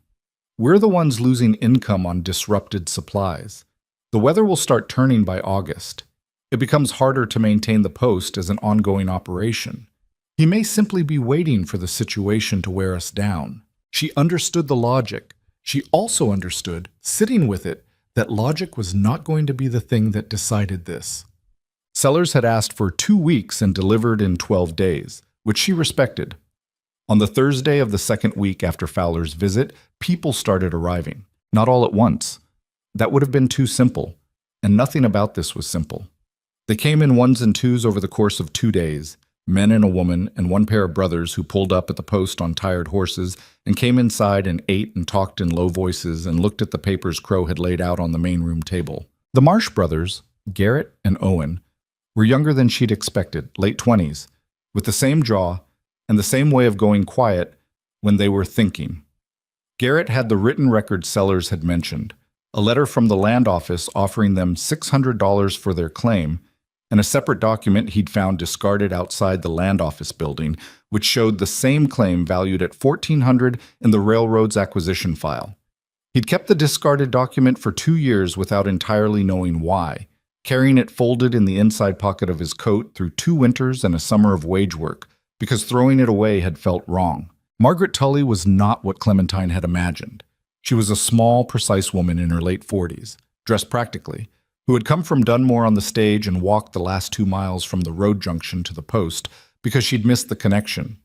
We're the ones losing income on disrupted supplies. The weather will start turning by August. It becomes harder to maintain the post as an ongoing operation. He may simply be waiting for the situation to wear us down. She understood the logic. She also understood, sitting with it, that logic was not going to be the thing that decided this. Sellers had asked for 2 weeks and delivered in 12 days, which she respected. On the Thursday of the second week after Fowler's visit, people started arriving. Not all at once. That would have been too simple, and nothing about this was simple. They came in ones and twos over the course of 2 days, men and a woman and one pair of brothers who pulled up at the post on tired horses and came inside and ate and talked in low voices and looked at the papers Crow had laid out on the main room table. The Marsh brothers, Garrett and Owen, were younger than she'd expected, late 20s, with the same jaw and the same way of going quiet when they were thinking. Garrett had the written record Sellers had mentioned, a letter from the land office offering them $600 for their claim, and a separate document he'd found discarded outside the land office building, which showed the same claim valued at $1,400 in the railroad's acquisition file. He'd kept the discarded document for 2 years without entirely knowing why, carrying it folded in the inside pocket of his coat through 2 winters and a summer of wage work, because throwing it away had felt wrong. Margaret Tully was not what Clementine had imagined. She was a small, precise woman in her late 40s, dressed practically, who had come from Dunmore on the stage and walked the last 2 miles from the road junction to the post because she'd missed the connection.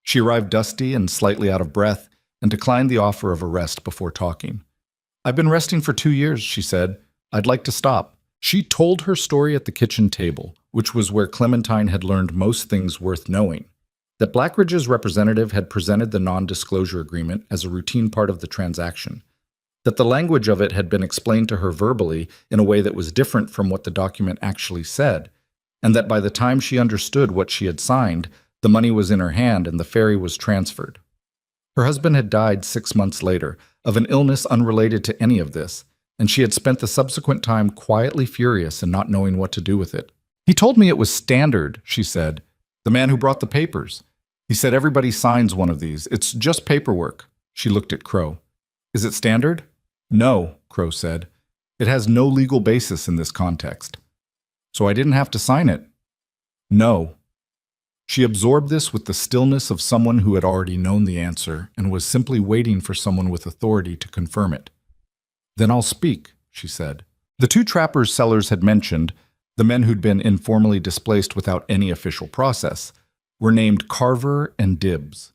She arrived dusty and slightly out of breath and declined the offer of a rest before talking. "I've been resting for 2 years," she said. "I'd like to stop." She told her story at the kitchen table, which was where Clementine had learned most things worth knowing. That Blackridge's representative had presented the non-disclosure agreement as a routine part of the transaction. That the language of it had been explained to her verbally in a way that was different from what the document actually said, and that by the time she understood what she had signed, the money was in her hand and the ferry was transferred. Her husband had died 6 months later of an illness unrelated to any of this, and she had spent the subsequent time quietly furious and not knowing what to do with it. "He told me it was standard," she said. "The man who brought the papers. He said everybody signs one of these. It's just paperwork." She looked at Crow. "Is it standard?" "No," Crow said. "It has no legal basis in this context." "So I didn't have to sign it?" "No." She absorbed this with the stillness of someone who had already known the answer and was simply waiting for someone with authority to confirm it. "Then I'll speak," she said. The 2 trappers Sellers had mentioned, the men who'd been informally displaced without any official process, were named Carver and Dibbs.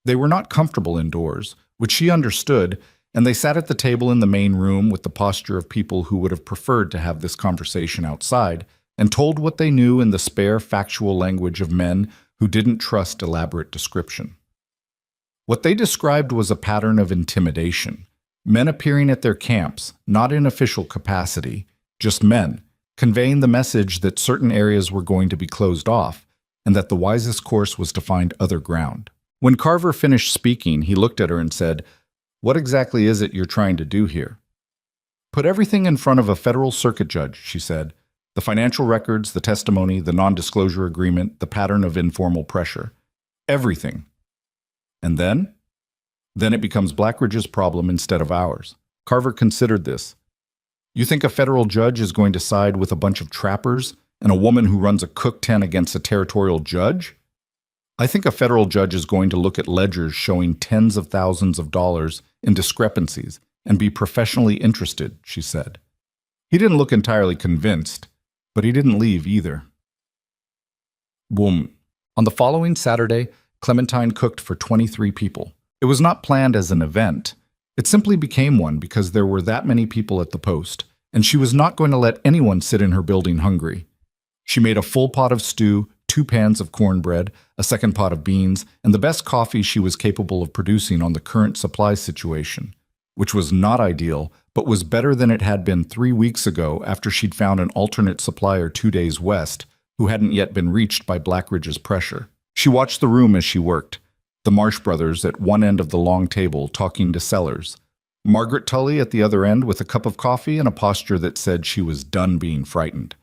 They were not comfortable indoors, which she understood, and they sat at the table in the main room with the posture of people who would have preferred to have this conversation outside, and told what they knew in the spare, factual language of men who didn't trust elaborate description. What they described was a pattern of intimidation. Men appearing at their camps, not in official capacity, just men, conveying the message that certain areas were going to be closed off, and that the wisest course was to find other ground. When Carver finished speaking, he looked at her and said, "What exactly is it you're trying to do here?" "Put everything in front of a federal circuit judge," she said. "The financial records, the testimony, the non-disclosure agreement, the pattern of informal pressure. Everything. And then? Then it becomes Blackridge's problem instead of ours." Carver considered this. "You think a federal judge is going to side with a bunch of trappers and a woman who runs a cook tent against a territorial judge? I think a federal judge is going to look at ledgers showing tens of thousands of dollars in discrepancies and be professionally interested," she said. He didn't look entirely convinced, but he didn't leave either. Boom. On the following Saturday, Clementine cooked for 23 people. It was not planned as an event. It simply became one because there were that many people at the post, and she was not going to let anyone sit in her building hungry. She made a full pot of stew, 2 pans of cornbread, a second pot of beans, and the best coffee she was capable of producing on the current supply situation, which was not ideal, but was better than it had been 3 weeks ago after she'd found an alternate supplier 2 days west who hadn't yet been reached by Blackridge's pressure. She watched the room as she worked, the Marsh brothers at one end of the long table talking to Sellers, Margaret Tully at the other end with a cup of coffee and a posture that said she was done being frightened.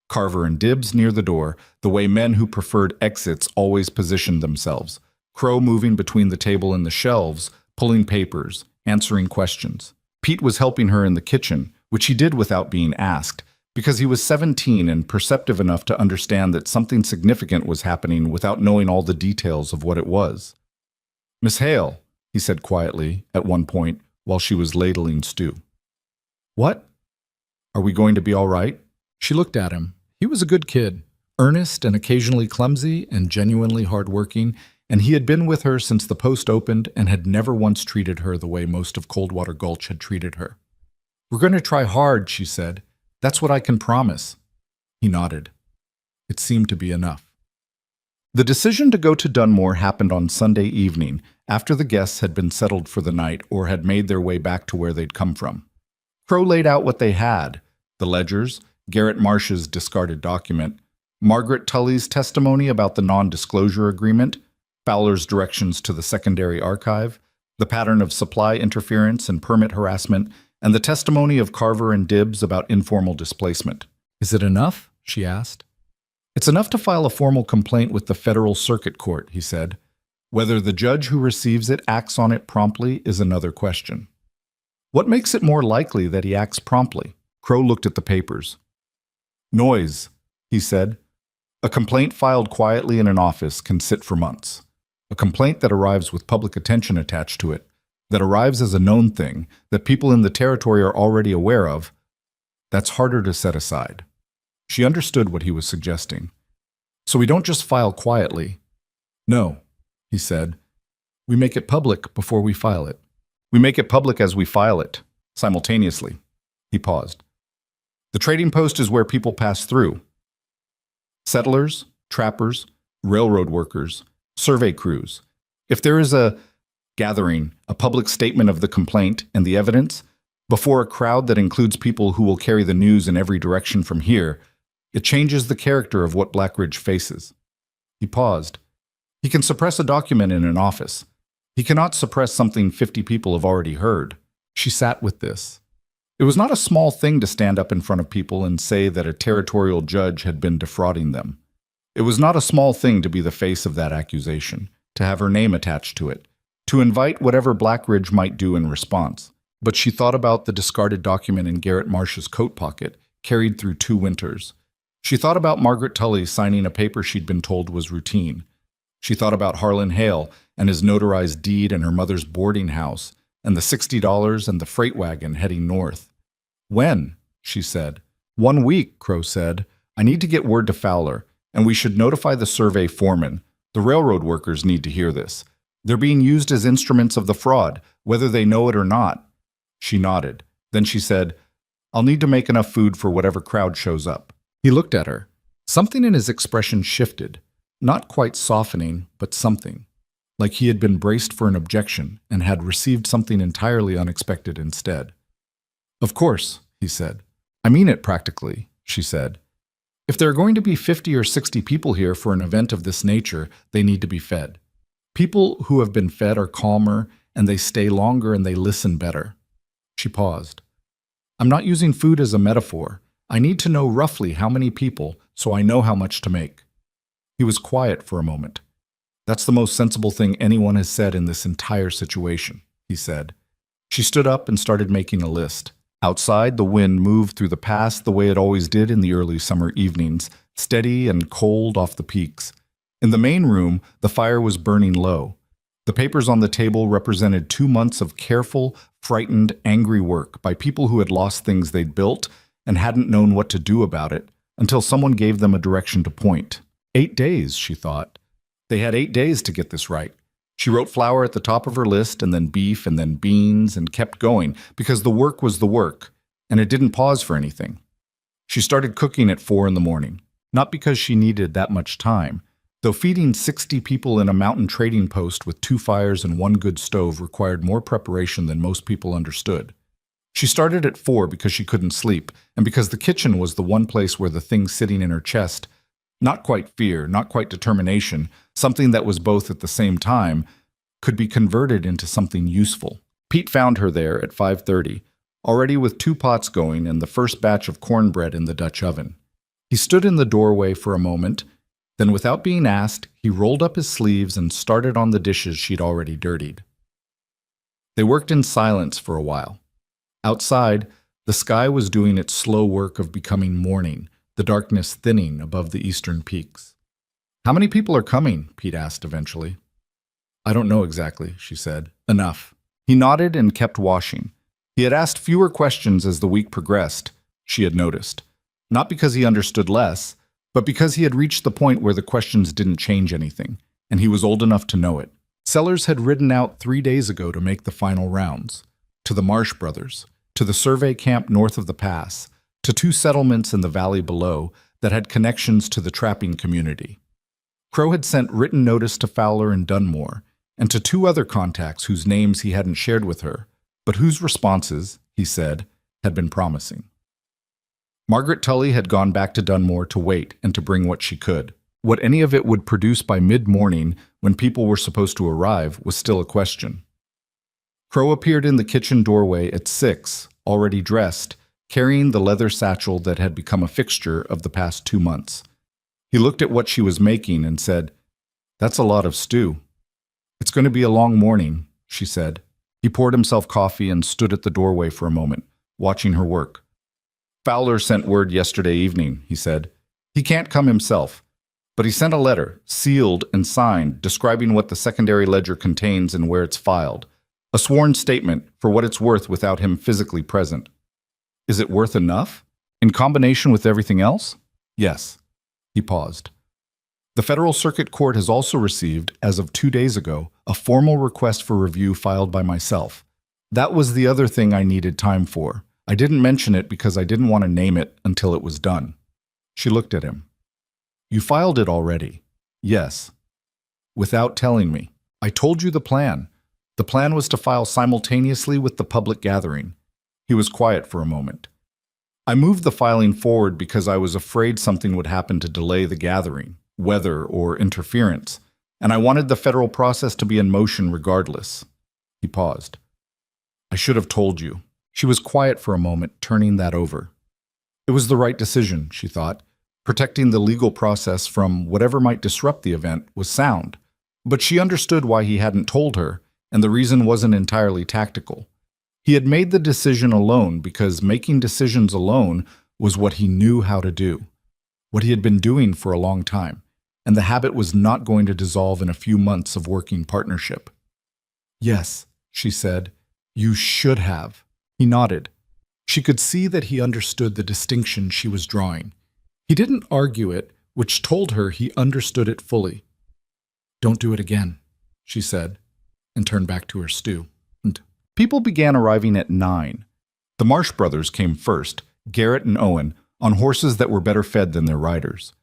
Carver and Dibbs near the door, the way men who preferred exits always positioned themselves, Crow moving between the table and the shelves, pulling papers, answering questions. Pete was helping her in the kitchen, which he did without being asked, because he was 17 and perceptive enough to understand that something significant was happening without knowing all the details of what it was. "Miss Hale," he said quietly at one point while she was ladling stew. "What? Are we going to be all right?" She looked at him. He was a good kid, earnest and occasionally clumsy and genuinely hardworking, and he had been with her since the post opened and had never once treated her the way most of Coldwater Gulch had treated her. "We're going to try hard," she said. "That's what I can promise." He nodded. It seemed to be enough. The decision to go to Dunmore happened on Sunday evening, after the guests had been settled for the night or had made their way back to where they'd come from. Crow laid out what they had: the ledgers, Garrett Marsh's discarded document, Margaret Tully's testimony about the non-disclosure agreement, Fowler's directions to the secondary archive, the pattern of supply interference and permit harassment, and the testimony of Carver and Dibbs about informal displacement. "Is it enough?" she asked. "It's enough to file a formal complaint with the Federal Circuit Court," he said. "Whether the judge who receives it acts on it promptly is another question." What makes it more likely that he acts promptly? Crow looked at the papers. Noise, he said. A complaint filed quietly in an office can sit for months. A complaint that arrives with public attention attached to it, that arrives as a known thing, that people in the territory are already aware of, that's harder to set aside. She understood what he was suggesting. So we don't just file quietly. No, he said. We make it public before we file it. We make it public as we file it, simultaneously. He paused. The trading post is where people pass through. Settlers, trappers, railroad workers, survey crews. If there is a gathering, a public statement of the complaint and the evidence, before a crowd that includes people who will carry the news in every direction from here, it changes the character of what Blackridge faces. He paused. He can suppress a document in an office. He cannot suppress something 50 people have already heard. She sat with this. It was not a small thing to stand up in front of people and say that a territorial judge had been defrauding them. It was not a small thing to be the face of that accusation, to have her name attached to it, to invite whatever Blackridge might do in response. But she thought about the discarded document in Garrett Marsh's coat pocket, carried through 2 winters. She thought about Margaret Tully signing a paper she'd been told was routine. She thought about Harlan Hale and his notarized deed and her mother's boarding house, and the $60 and the freight wagon heading north. When? She said. 1 week, Crow said. I need to get word to Fowler, and we should notify the survey foreman. The railroad workers need to hear this. They're being used as instruments of the fraud, whether they know it or not. She nodded. Then she said, I'll need to make enough food for whatever crowd shows up. He looked at her. Something in his expression shifted. Not quite softening, but something. Like he had been braced for an objection and had received something entirely unexpected instead. Of course, he said. I mean it practically, she said. If there are going to be 50 or 60 people here for an event of this nature, they need to be fed. People who have been fed are calmer, and they stay longer and they listen better. She paused. I'm not using food as a metaphor. I need to know roughly how many people so I know how much to make. He was quiet for a moment. That's the most sensible thing anyone has said in this entire situation, he said. She stood up and started making a list. Outside, the wind moved through the pass the way it always did in the early summer evenings, steady and cold off the peaks. In the main room, the fire was burning low. The papers on the table represented 2 months of careful, frightened, angry work by people who had lost things they'd built and hadn't known what to do about it until someone gave them a direction to point. 8 days, she thought. They had 8 days to get this right. She wrote flour at the top of her list, and then beef, and then beans, and kept going, because the work was the work, and it didn't pause for anything. She started cooking at 4 in the morning, not because she needed that much time, though feeding 60 people in a mountain trading post with 2 fires and 1 good stove required more preparation than most people understood. She started at 4 because she couldn't sleep, and because the kitchen was the one place where the thing sitting in her chest, not quite fear, not quite determination, something that was both at the same time, could be converted into something useful. Pete found her there at 5:30, already with 2 pots going and the first batch of cornbread in the Dutch oven. He stood in the doorway for a moment, then without being asked, he rolled up his sleeves and started on the dishes she'd already dirtied. They worked in silence for a while. Outside, the sky was doing its slow work of becoming morning, the darkness thinning above the eastern peaks. How many people are coming? Pete asked eventually. I don't know exactly, she said. Enough. He nodded and kept washing. He had asked fewer questions as the week progressed, she had noticed. Not because he understood less, but because he had reached the point where the questions didn't change anything, and he was old enough to know it. Sellers had ridden out 3 days ago to make the final rounds. To the Marsh brothers, to the survey camp north of the pass, to 2 settlements in the valley below that had connections to the trapping community. Crow had sent written notice to Fowler and Dunmore, and to 2 other contacts whose names he hadn't shared with her, but whose responses, he said, had been promising. Margaret Tully had gone back to Dunmore to wait and to bring what she could. What any of it would produce by mid-morning, when people were supposed to arrive, was still a question. Crow appeared in the kitchen doorway at 6, already dressed, carrying the leather satchel that had become a fixture of the past 2 months. He looked at what she was making and said, That's a lot of stew. It's going to be a long morning, she said. He poured himself coffee and stood at the doorway for a moment, watching her work. Fowler sent word yesterday evening, he said. He can't come himself, but he sent a letter, sealed and signed, describing what the secondary ledger contains and where it's filed. A sworn statement for what it's worth without him physically present. Is it worth enough? In combination with everything else? Yes. He paused. The Federal Circuit Court has also received, as of 2 days ago, a formal request for review filed by myself. That was the other thing I needed time for. I didn't mention it because I didn't want to name it until it was done. She looked at him. You filed it already? Yes. Without telling me. I told you the plan. The plan was to file simultaneously with the public gathering. He was quiet for a moment. I moved the filing forward because I was afraid something would happen to delay the gathering, weather or interference, and I wanted the federal process to be in motion regardless. He paused. I should have told you. She was quiet for a moment, turning that over. It was the right decision, she thought. Protecting the legal process from whatever might disrupt the event was sound. But she understood why he hadn't told her, and the reason wasn't entirely tactical. He had made the decision alone because making decisions alone was what he knew how to do, what he had been doing for a long time, and the habit was not going to dissolve in a few months of working partnership. Yes, she said, you should have. He nodded. She could see that he understood the distinction she was drawing. He didn't argue it, which told her he understood it fully. Don't do it again, she said, and turned back to her stew. And people began arriving at 9. The Marsh brothers came first, Garrett and Owen, on horses that were better fed than their riders.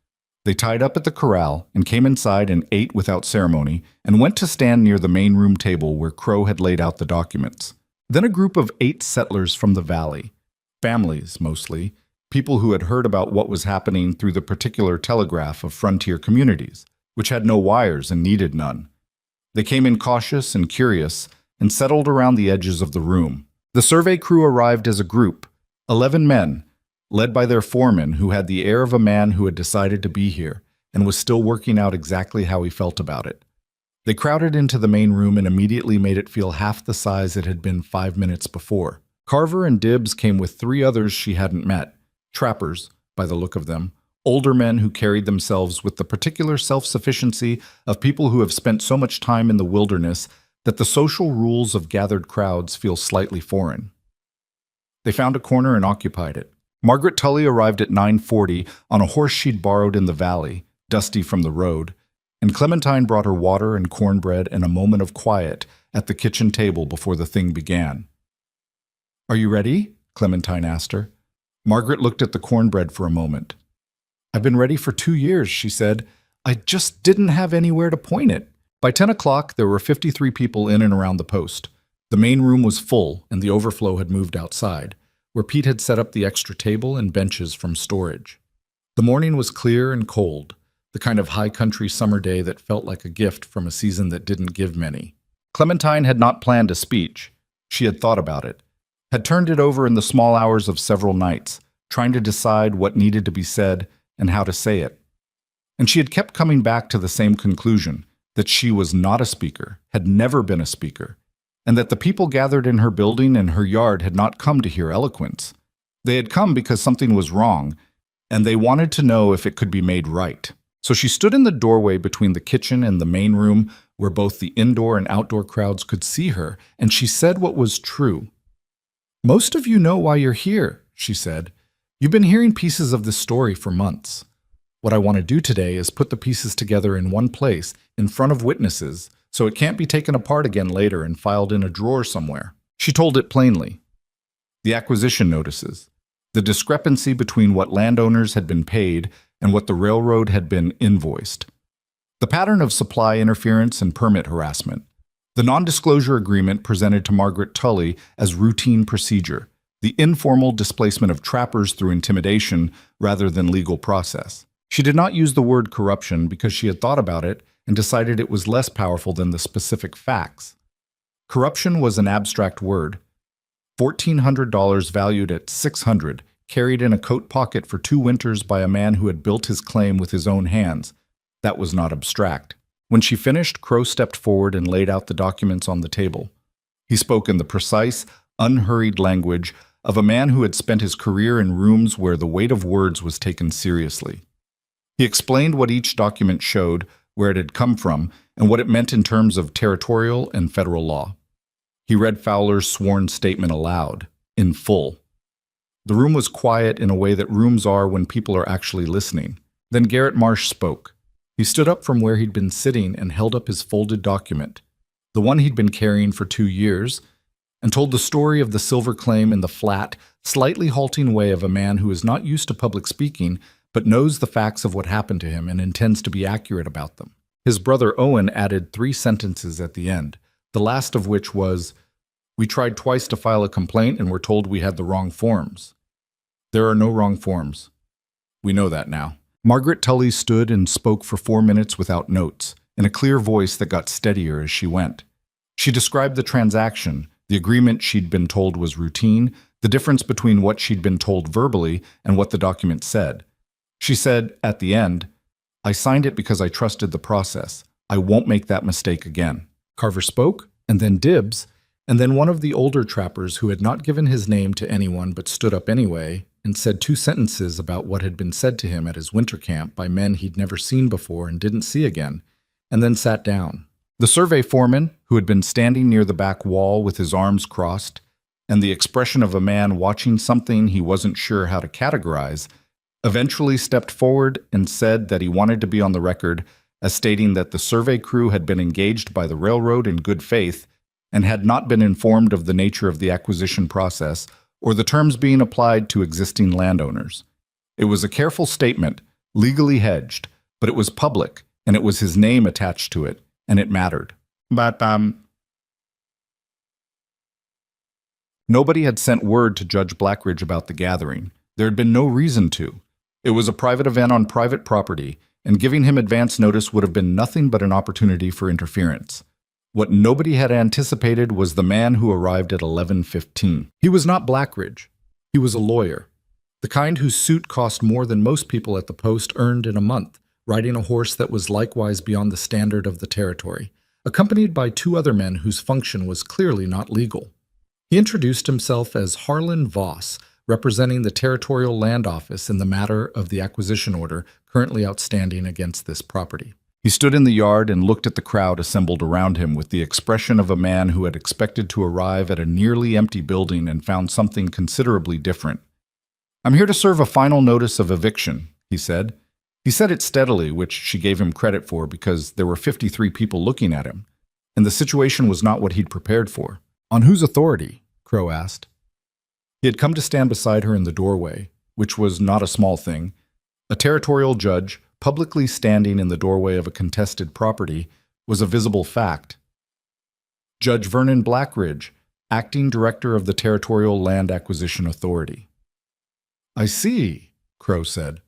They tied up at the corral and came inside and ate without ceremony and went to stand near the main room table where Crow had laid out the documents. Then a group of 8 settlers from the valley, families mostly, people who had heard about what was happening through the particular telegraph of frontier communities, which had no wires and needed none. They came in cautious and curious and settled around the edges of the room. The survey crew arrived as a group, 11 men, led by their foreman who had the air of a man who had decided to be here and was still working out exactly how he felt about it. They crowded into the main room and immediately made it feel half the size it had been 5 minutes before. Carver and Dibbs came with 3 others she hadn't met, trappers, by the look of them, older men who carried themselves with the particular self-sufficiency of people who have spent so much time in the wilderness that the social rules of gathered crowds feel slightly foreign. They found a corner and occupied it. Margaret Tully arrived at 9:40 on a horse she'd borrowed in the valley, dusty from the road, and Clementine brought her water and cornbread and a moment of quiet at the kitchen table before the thing began. Are you ready? Clementine asked her. Margaret looked at the cornbread for a moment. I've been ready for 2 years, she said. I just didn't have anywhere to point it. By 10 o'clock, there were 53 people in and around the post. The main room was full, and the overflow had moved outside, where Pete had set up the extra table and benches from storage. The morning was clear and cold, the kind of high-country summer day that felt like a gift from a season that didn't give many. Clementine had not planned a speech. She had thought about it, had turned it over in the small hours of several nights, trying to decide what needed to be said and how to say it. And she had kept coming back to the same conclusion, that she was not a speaker, had never been a speaker, and that the people gathered in her building and her yard had not come to hear eloquence. They had come because something was wrong, and they wanted to know if it could be made right. So she stood in the doorway between the kitchen and the main room, where both the indoor and outdoor crowds could see her, and she said what was true. Most of you know why you're here, she said. You've been hearing pieces of this story for months. What I want to do today is put the pieces together in one place, in front of witnesses, so it can't be taken apart again later and filed in a drawer somewhere. She told it plainly. The acquisition notices, the discrepancy between what landowners had been paid and what the railroad had been invoiced, the pattern of supply interference and permit harassment, the non-disclosure agreement presented to Margaret Tully as routine procedure, the informal displacement of trappers through intimidation rather than legal process. She did not use the word corruption because she had thought about it and decided it was less powerful than the specific facts. Corruption was an abstract word. $1,400 valued at $600, carried in a coat pocket for 2 winters by a man who had built his claim with his own hands. That was not abstract. When she finished, Crow stepped forward and laid out the documents on the table. He spoke in the precise, unhurried language of a man who had spent his career in rooms where the weight of words was taken seriously. He explained what each document showed, where it had come from, and what it meant in terms of territorial and federal law. He read Fowler's sworn statement aloud, in full. The room was quiet in a way that rooms are when people are actually listening. Then Garrett Marsh spoke. He stood up from where he'd been sitting and held up his folded document, the one he'd been carrying for 2 years, and told the story of the silver claim in the flat, slightly halting way of a man who is not used to public speaking, but knows the facts of what happened to him and intends to be accurate about them. His brother Owen added 3 sentences at the end, the last of which was, "We tried twice to file a complaint and were told we had the wrong forms. There are no wrong forms. We know that now." Margaret Tully stood and spoke for 4 minutes without notes, in a clear voice that got steadier as she went. She described the transaction, the agreement she'd been told was routine, the difference between what she'd been told verbally and what the document said. She said, at the end, "I signed it because I trusted the process. I won't make that mistake again." Carver spoke, and then Dibbs, and then one of the older trappers who had not given his name to anyone but stood up anyway, and said 2 sentences about what had been said to him at his winter camp by men he'd never seen before and didn't see again, and then sat down. The survey foreman, who had been standing near the back wall with his arms crossed, and the expression of a man watching something he wasn't sure how to categorize, eventually stepped forward and said that he wanted to be on the record as stating that the survey crew had been engaged by the railroad in good faith and had not been informed of the nature of the acquisition process or the terms being applied to existing landowners. It was a careful statement, legally hedged, but it was public, and it was his name attached to it, and it mattered. But, nobody had sent word to Judge Blackridge about the gathering. There had been no reason to. It was a private event on private property, and giving him advance notice would have been nothing but an opportunity for interference. What nobody had anticipated was the man who arrived at 11:15. He was not Blackridge. He was a lawyer, the kind whose suit cost more than most people at the post earned in a month, riding a horse that was likewise beyond the standard of the territory, accompanied by 2 other men whose function was clearly not legal. He introduced himself as Harlan Voss, representing the Territorial Land Office in the matter of the acquisition order currently outstanding against this property. He stood in the yard and looked at the crowd assembled around him with the expression of a man who had expected to arrive at a nearly empty building and found something considerably different. "I'm here to serve a final notice of eviction," he said. He said it steadily, which she gave him credit for because there were 53 people looking at him, and the situation was not what he'd prepared for. "On whose authority?" Crow asked. He had come to stand beside her in the doorway, which was not a small thing. A territorial judge, publicly standing in the doorway of a contested property, was a visible fact. Judge Vernon Blackridge, acting director of the Territorial Land Acquisition Authority. "I see," Crow said.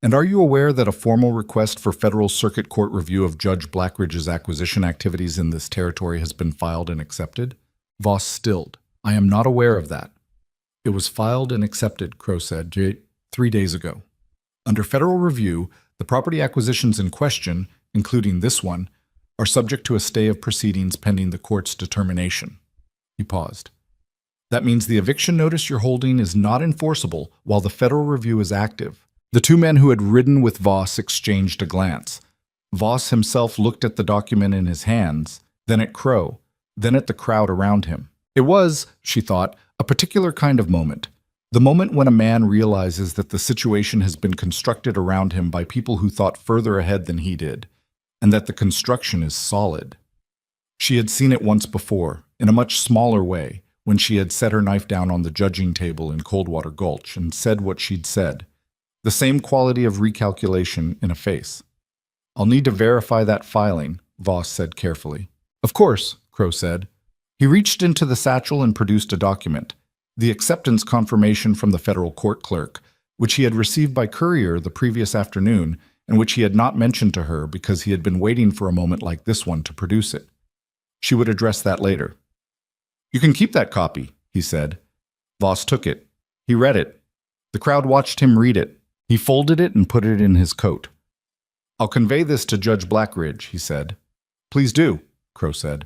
"And are you aware that a formal request for federal circuit court review of Judge Blackridge's acquisition activities in this territory has been filed and accepted?" Voss stilled. "I am not aware of that." "It was filed and accepted," Crow said, 3 days ago. "Under federal review, the property acquisitions in question, including this one, are subject to a stay of proceedings pending the court's determination." He paused. "That means the eviction notice you're holding is not enforceable while the federal review is active." The 2 men who had ridden with Voss exchanged a glance. Voss himself looked at the document in his hands, then at Crow, then at the crowd around him. It was, she thought, a particular kind of moment. The moment when a man realizes that the situation has been constructed around him by people who thought further ahead than he did, and that the construction is solid. She had seen it once before, in a much smaller way, when she had set her knife down on the judging table in Coldwater Gulch and said what she'd said. The same quality of recalculation in a face. "I'll need to verify that filing," Voss said carefully. "Of course," Crow said. He reached into the satchel and produced a document, the acceptance confirmation from the federal court clerk, which he had received by courier the previous afternoon and which he had not mentioned to her because he had been waiting for a moment like this one to produce it. She would address that later. "You can keep that copy," he said. Voss took it. He read it. The crowd watched him read it. He folded it and put it in his coat. "I'll convey this to Judge Blackridge," he said. "Please do," Crow said.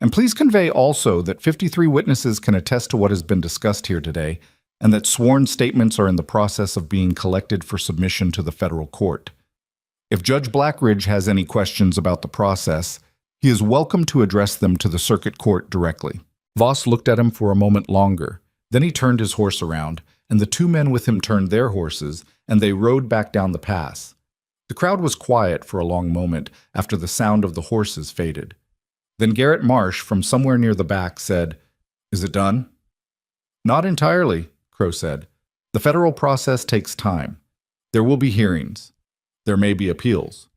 And please convey also that 53 witnesses can attest to what has been discussed here today, and that sworn statements are in the process of being collected for submission to the federal court. If Judge Blackridge has any questions about the process, he is welcome to address them to the circuit court directly. Voss looked at him for a moment longer. Then he turned his horse around, and the two men with him turned their horses, and they rode back down the pass. The crowd was quiet for a long moment after the sound of the horses faded. Then Garrett Marsh, from somewhere near the back, said, "Is it done?" "Not entirely," Crow said. "The federal process takes time. There will be hearings. There may be appeals."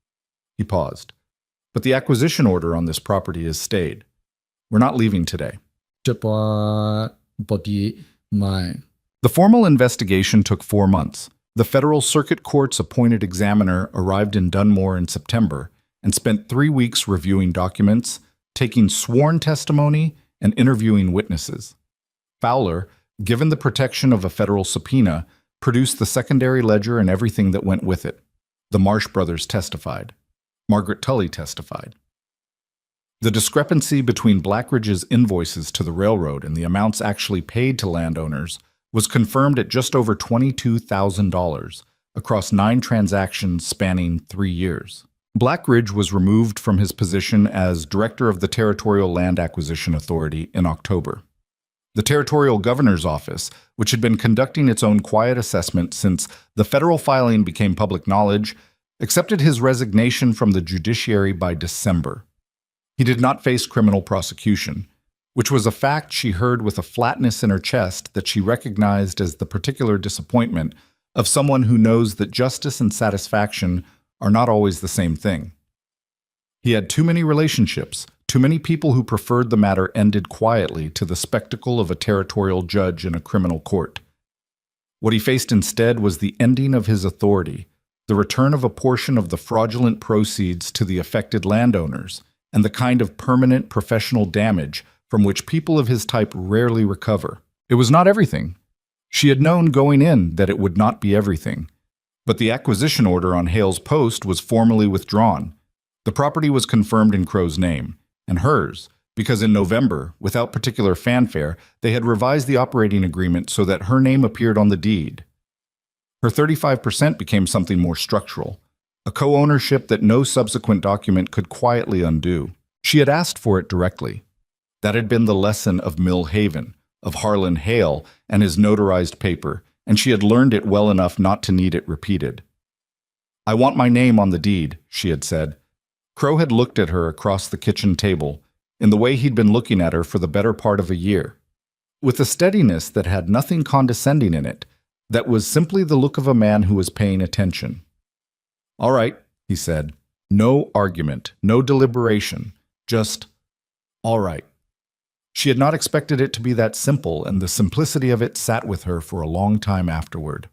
He paused. "But the acquisition order on this property is stayed. We're not leaving today." The formal investigation took 4 months. The federal circuit court's appointed examiner arrived in Dunmore in September and spent 3 weeks reviewing documents, taking sworn testimony, and interviewing witnesses. Fowler, given the protection of a federal subpoena, produced the secondary ledger and everything that went with it. The Marsh brothers testified. Margaret Tully testified. The discrepancy between Blackridge's invoices to the railroad and the amounts actually paid to landowners was confirmed at just over $22,000 across 9 transactions spanning 3 years. Blackridge was removed from his position as director of the Territorial Land Acquisition Authority in October. The Territorial Governor's Office, which had been conducting its own quiet assessment since the federal filing became public knowledge, accepted his resignation from the judiciary by December. He did not face criminal prosecution, which was a fact she heard with a flatness in her chest that she recognized as the particular disappointment of someone who knows that justice and satisfaction are not always the same thing. He had too many relationships, too many people who preferred the matter ended quietly to the spectacle of a territorial judge in a criminal court. What he faced instead was the ending of his authority, the return of a portion of the fraudulent proceeds to the affected landowners, and the kind of permanent professional damage from which people of his type rarely recover. It was not everything. She had known going in that it would not be everything. But the acquisition order on Hale's Post was formally withdrawn. The property was confirmed in Crow's name, and hers, because in November, without particular fanfare, they had revised the operating agreement so that her name appeared on the deed. Her 35% became something more structural, a co-ownership that no subsequent document could quietly undo. She had asked for it directly. That had been the lesson of Mill Haven, of Harlan Hale and his notarized paper, and she had learned it well enough not to need it repeated. "I want my name on the deed," she had said. Crow had looked at her across the kitchen table, in the way he'd been looking at her for the better part of a year, with a steadiness that had nothing condescending in it, that was simply the look of a man who was paying attention. "All right," he said. No argument, no deliberation, just, "all right." She had not expected it to be that simple, and the simplicity of it sat with her for a long time afterward.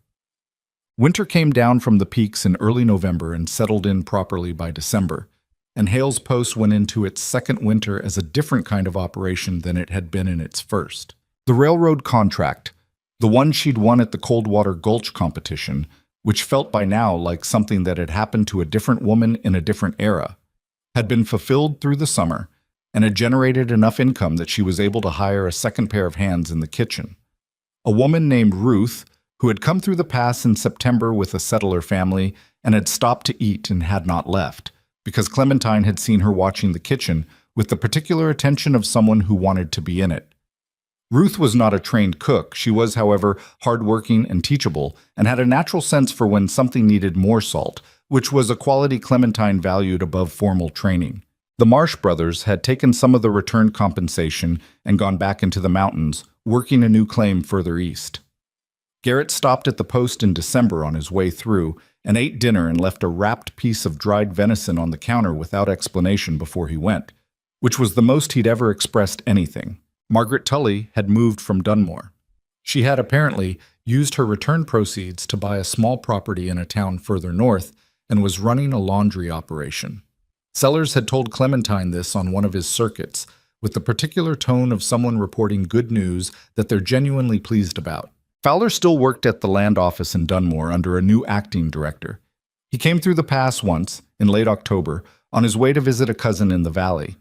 Winter came down from the peaks in early November and settled in properly by December, and Hale's Post went into its second winter as a different kind of operation than it had been in its first. The railroad contract, the one she'd won at the Coldwater Gulch competition, which felt by now like something that had happened to a different woman in a different era, had been fulfilled through the summer and had generated enough income that she was able to hire a second pair of hands in the kitchen. A woman named Ruth, who had come through the pass in September with a settler family and had stopped to eat and had not left, because Clementine had seen her watching the kitchen with the particular attention of someone who wanted to be in it. Ruth was not a trained cook. She was, however, hardworking and teachable, and had a natural sense for when something needed more salt, which was a quality Clementine valued above formal training. The Marsh brothers had taken some of the returned compensation and gone back into the mountains, working a new claim further east. Garrett stopped at the post in December on his way through and ate dinner and left a wrapped piece of dried venison on the counter without explanation before he went, which was the most he'd ever expressed anything. Margaret Tully had moved from Dunmore. She had apparently used her return proceeds to buy a small property in a town further north and was running a laundry operation. Sellers had told Clementine this on one of his circuits, with the particular tone of someone reporting good news that they're genuinely pleased about. Fowler still worked at the land office in Dunmore under a new acting director. He came through the pass once, in late October, on his way to visit a cousin in the valley.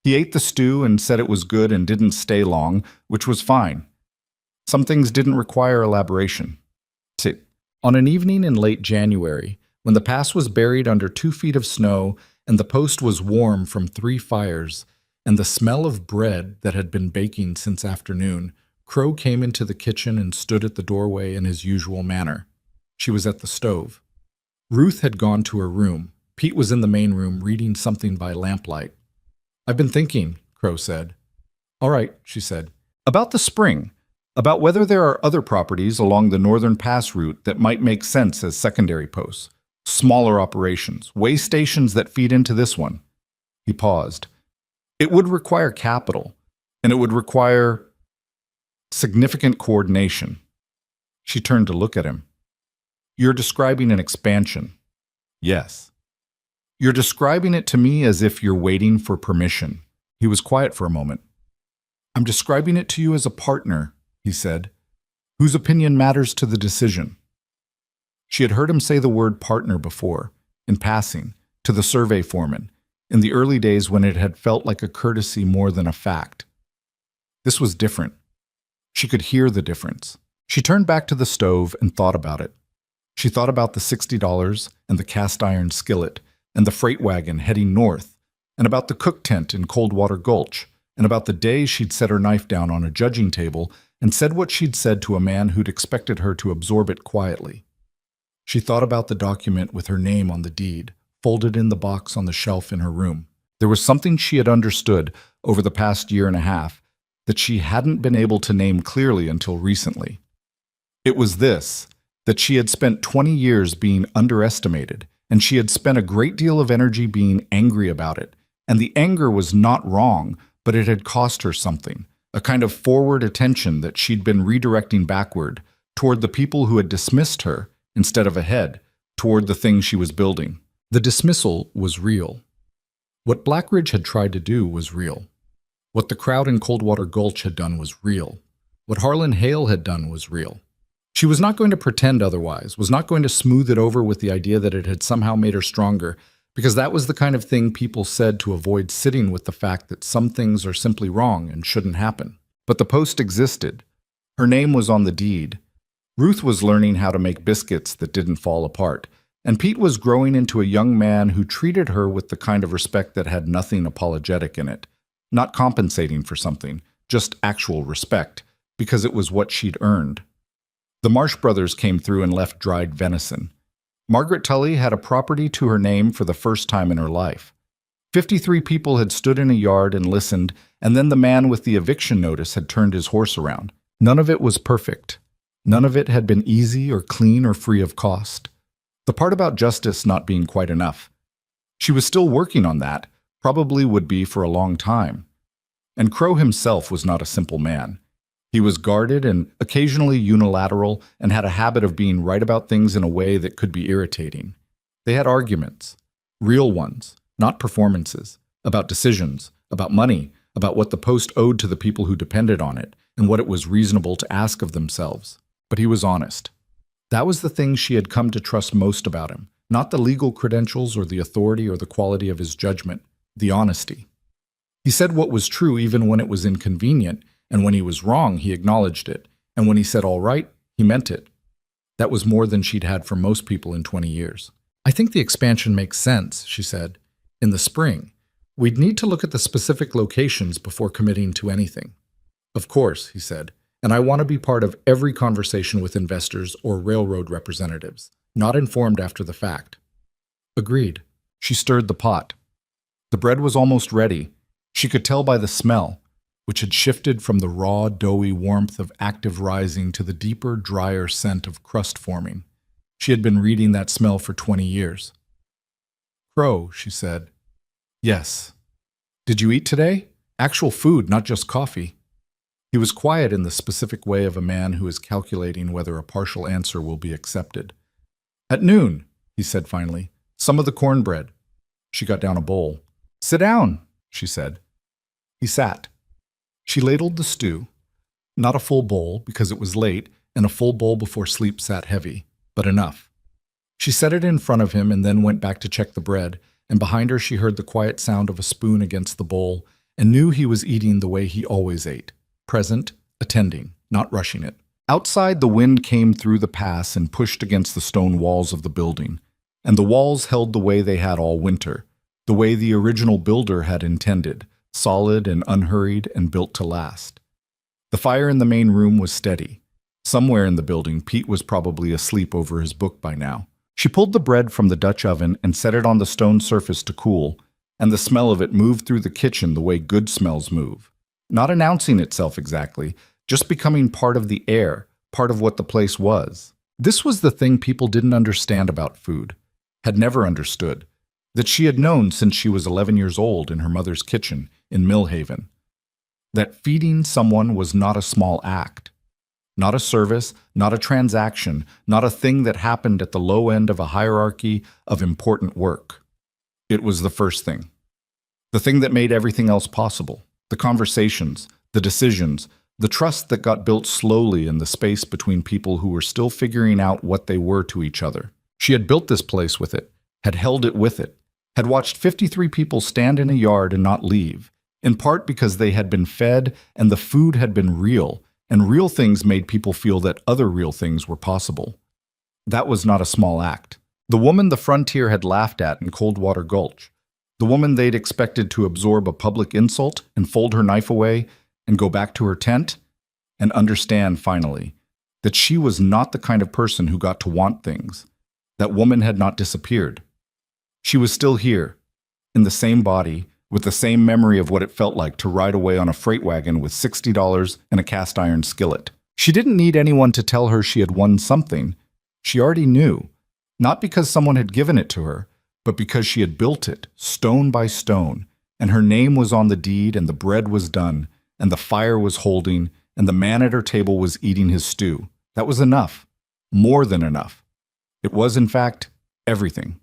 He ate the stew and said it was good and didn't stay long, which was fine. Some things didn't require elaboration. Sit. On an evening in late January, when the pass was buried under 2 feet of snow and the post was warm from 3 fires, and the smell of bread that had been baking since afternoon, Crow came into the kitchen and stood at the doorway in his usual manner. She was at the stove. Ruth had gone to her room. Pete was in the main room reading something by lamplight. "I've been thinking," Crow said. "All right," she said. "About the spring. About whether there are other properties along the northern pass route that might make sense as secondary posts. Smaller operations, way stations that feed into this one." He paused. "It would require capital, and it would require significant coordination." She turned to look at him. "You're describing an expansion." "Yes." "You're describing it to me as if you're waiting for permission." He was quiet for a moment. "I'm describing it to you as a partner," he said, "whose opinion matters to the decision." She had heard him say the word partner before, in passing, to the survey foreman, in the early days when it had felt like a courtesy more than a fact. This was different. She could hear the difference. She turned back to the stove and thought about it. She thought about the $60 and the cast iron skillet and the freight wagon heading north, and about the cook tent in Coldwater Gulch, and about the day she'd set her knife down on a judging table and said what she'd said to a man who'd expected her to absorb it quietly. She thought about the document with her name on the deed, folded in the box on the shelf in her room. There was something she had understood over the past year and a half that she hadn't been able to name clearly until recently. It was this, that she had spent 20 years being underestimated, and she had spent a great deal of energy being angry about it. And the anger was not wrong, but it had cost her something, a kind of forward attention that she'd been redirecting backward, toward the people who had dismissed her, instead of ahead, toward the thing she was building. The dismissal was real. What Blackridge had tried to do was real. What the crowd in Coldwater Gulch had done was real. What Harlan Hale had done was real. She was not going to pretend otherwise, was not going to smooth it over with the idea that it had somehow made her stronger, because that was the kind of thing people said to avoid sitting with the fact that some things are simply wrong and shouldn't happen. But the post existed. Her name was on the deed. Ruth was learning how to make biscuits that didn't fall apart, and Pete was growing into a young man who treated her with the kind of respect that had nothing apologetic in it, not compensating for something, just actual respect, because it was what she'd earned. The Marsh brothers came through and left dried venison. Margaret Tully had a property to her name for the first time in her life. 53 people had stood in a yard and listened, and then the man with the eviction notice had turned his horse around. None of it was perfect. None of it had been easy or clean or free of cost. The part about justice not being quite enough. She was still working on that, probably would be for a long time. And Crow himself was not a simple man. He was guarded and occasionally unilateral and had a habit of being right about things in a way that could be irritating. They had arguments, real ones, not performances, about decisions, about money, about what the post owed to the people who depended on it, and what it was reasonable to ask of themselves. But he was honest. That was the thing she had come to trust most about him, not the legal credentials or the authority or the quality of his judgment, the honesty. He said what was true even when it was inconvenient, and when he was wrong, he acknowledged it, and when he said all right, he meant it. That was more than she'd had from most people in 20 years. "I think the expansion makes sense," she said. "In the spring. We'd need to look at the specific locations before committing to anything." "Of course," he said, "and I want to be part of every conversation with investors or railroad representatives, not informed after the fact." "Agreed." She stirred the pot. The bread was almost ready. She could tell by the smell, which had shifted from the raw, doughy warmth of active rising to the deeper, drier scent of crust forming. She had been reading that smell for 20 years. "Crow," she said. "Yes." "Did you eat today? Actual food, not just coffee." He was quiet in the specific way of a man who is calculating whether a partial answer will be accepted. "At noon," he said finally. "Some of the cornbread." She got down a bowl. "Sit down," she said. He sat. She ladled the stew. Not a full bowl, because it was late, and a full bowl before sleep sat heavy, but enough. She set it in front of him and then went back to check the bread, and behind her she heard the quiet sound of a spoon against the bowl, and knew he was eating the way he always ate, present, attending, not rushing it. Outside, the wind came through the pass and pushed against the stone walls of the building, and the walls held the way they had all winter, the way the original builder had intended, solid and unhurried and built to last. The fire in the main room was steady. Somewhere in the building, Pete was probably asleep over his book by now. She pulled the bread from the Dutch oven and set it on the stone surface to cool, and the smell of it moved through the kitchen the way good smells move. Not announcing itself exactly, just becoming part of the air, part of what the place was. This was the thing people didn't understand about food, had never understood, that she had known since she was 11 years old in her mother's kitchen in Millhaven. That feeding someone was not a small act. Not a service, not a transaction, not a thing that happened at the low end of a hierarchy of important work. It was the first thing. The thing that made everything else possible. The conversations, the decisions, the trust that got built slowly in the space between people who were still figuring out what they were to each other. She had built this place with it, had held it with it, had watched 53 people stand in a yard and not leave, in part because they had been fed and the food had been real, and real things made people feel that other real things were possible. That was not a small act. The woman the frontier had laughed at in Coldwater Gulch, the woman they'd expected to absorb a public insult and fold her knife away and go back to her tent, and understand, finally, that she was not the kind of person who got to want things. That woman had not disappeared. She was still here, in the same body, with the same memory of what it felt like to ride away on a freight wagon with $60 and a cast iron skillet. She didn't need anyone to tell her she had won something. She already knew, not because someone had given it to her, but because she had built it, stone by stone, and her name was on the deed, and the bread was done, and the fire was holding, and the man at her table was eating his stew. That was enough. More than enough. It was, in fact, everything.